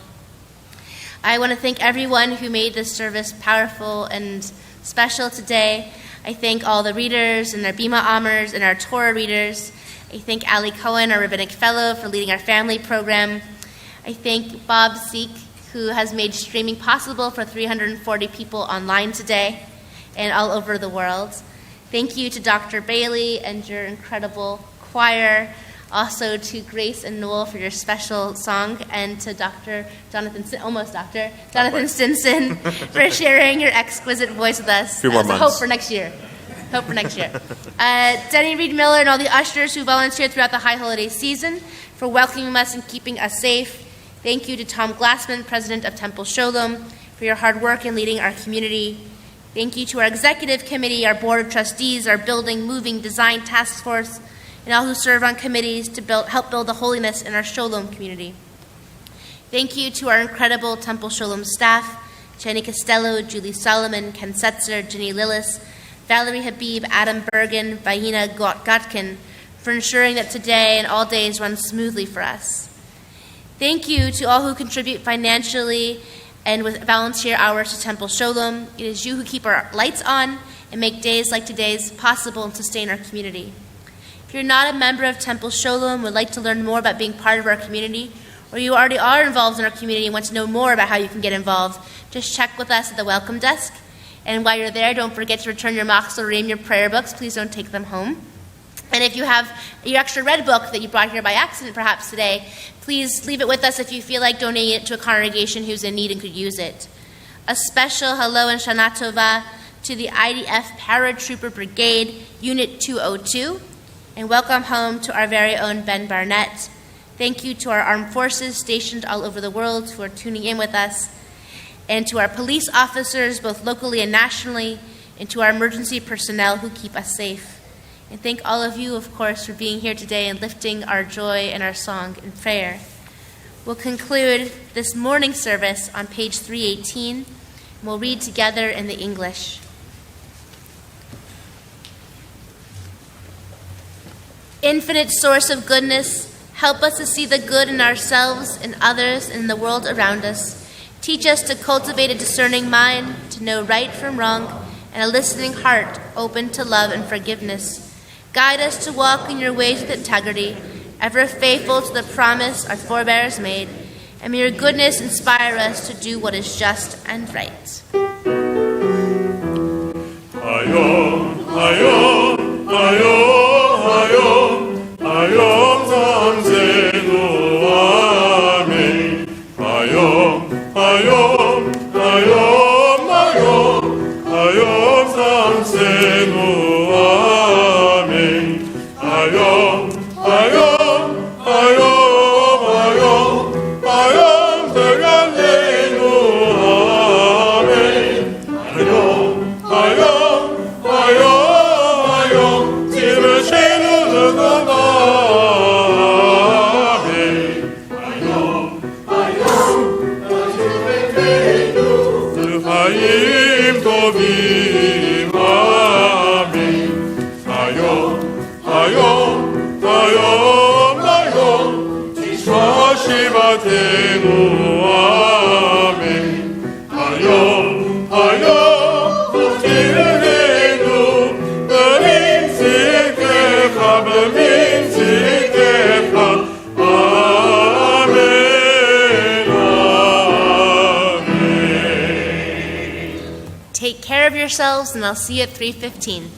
S1: I want to thank everyone who made this service powerful and special today. I thank all the readers and our Bima Amers and our Torah readers. I thank Ali Cohen, our Rabbinic Fellow, for leading our family program. I thank Bob Seek, who has made streaming possible for 340 people online today and all over the world. Thank you to Dr. Bailey and your incredible choir. Also to Grace and Noel for your special song, and to Dr. Jonathan Stinson for sharing your exquisite voice with us.
S2: A few more months.
S1: Hope for next year. Denny Reed Miller and all the ushers who volunteered throughout the high holiday season for welcoming us and keeping us safe. Thank you to Tom Glassman, President of Temple Sholom, for your hard work in leading our community. Thank you to our executive committee, our board of trustees, our building, moving, design task force, and all who serve on committees to help build the holiness in our Sholom community. Thank you to our incredible Temple Sholom staff, Jenny Costello, Julie Solomon, Ken Setzer, Ginny Lillis, Valerie Habib, Adam Bergen, Vahina Gotkin, for ensuring that today and all days run smoothly for us. Thank you to all who contribute financially and with volunteer hours to Temple Sholom. It is you who keep our lights on and make days like today's possible and sustain our community. If you're not a member of Temple Sholom, would like to learn more about being part of our community, or you already are involved in our community and want to know more about how you can get involved, just check with us at the welcome desk. And while you're there, don't forget to return your Machzorim, your prayer books. Please don't take them home. And if you have your extra red book that you brought here by accident perhaps today, please leave it with us if you feel like donating it to a congregation who's in need and could use it. A special hello and Shana Tova to the IDF Paratrooper Brigade, Unit 202. And welcome home to our very own Ben Barnett. Thank you to our armed forces stationed all over the world who are tuning in with us, and to our police officers, both locally and nationally, and to our emergency personnel who keep us safe. And thank all of you, of course, for being here today and lifting our joy and our song in prayer. We'll conclude this morning service on page 318, and we'll read together in the English. Infinite source of goodness, help us to see the good in ourselves, in others, and in the world around us. Teach us to cultivate a discerning mind, to know right from wrong, and a listening heart open to love and forgiveness. Guide us to walk in your ways with integrity, ever faithful to the promise our forebears made, and may your goodness inspire us to do what is just and right.
S2: Hayom, hayom, hayom. Hayom Zamzenu Amen. Hayom, hayom, hayom, hayom. Hayom Zamzenu Amen. Hayom, hayom, hayom, hayom. Hayom Tegalenu Amen. Hayom, hayom, hayom, hayom. Tirashenu Lugama. Hayim tovim, amen. Hayom, hayom, hayom, hayom. Tishma shivatenu, amen. Hayom, hayom, tirenu. B'min tzidkecha, b'min tzidkecha.
S1: Take care of yourselves, and I'll see you at 3:15.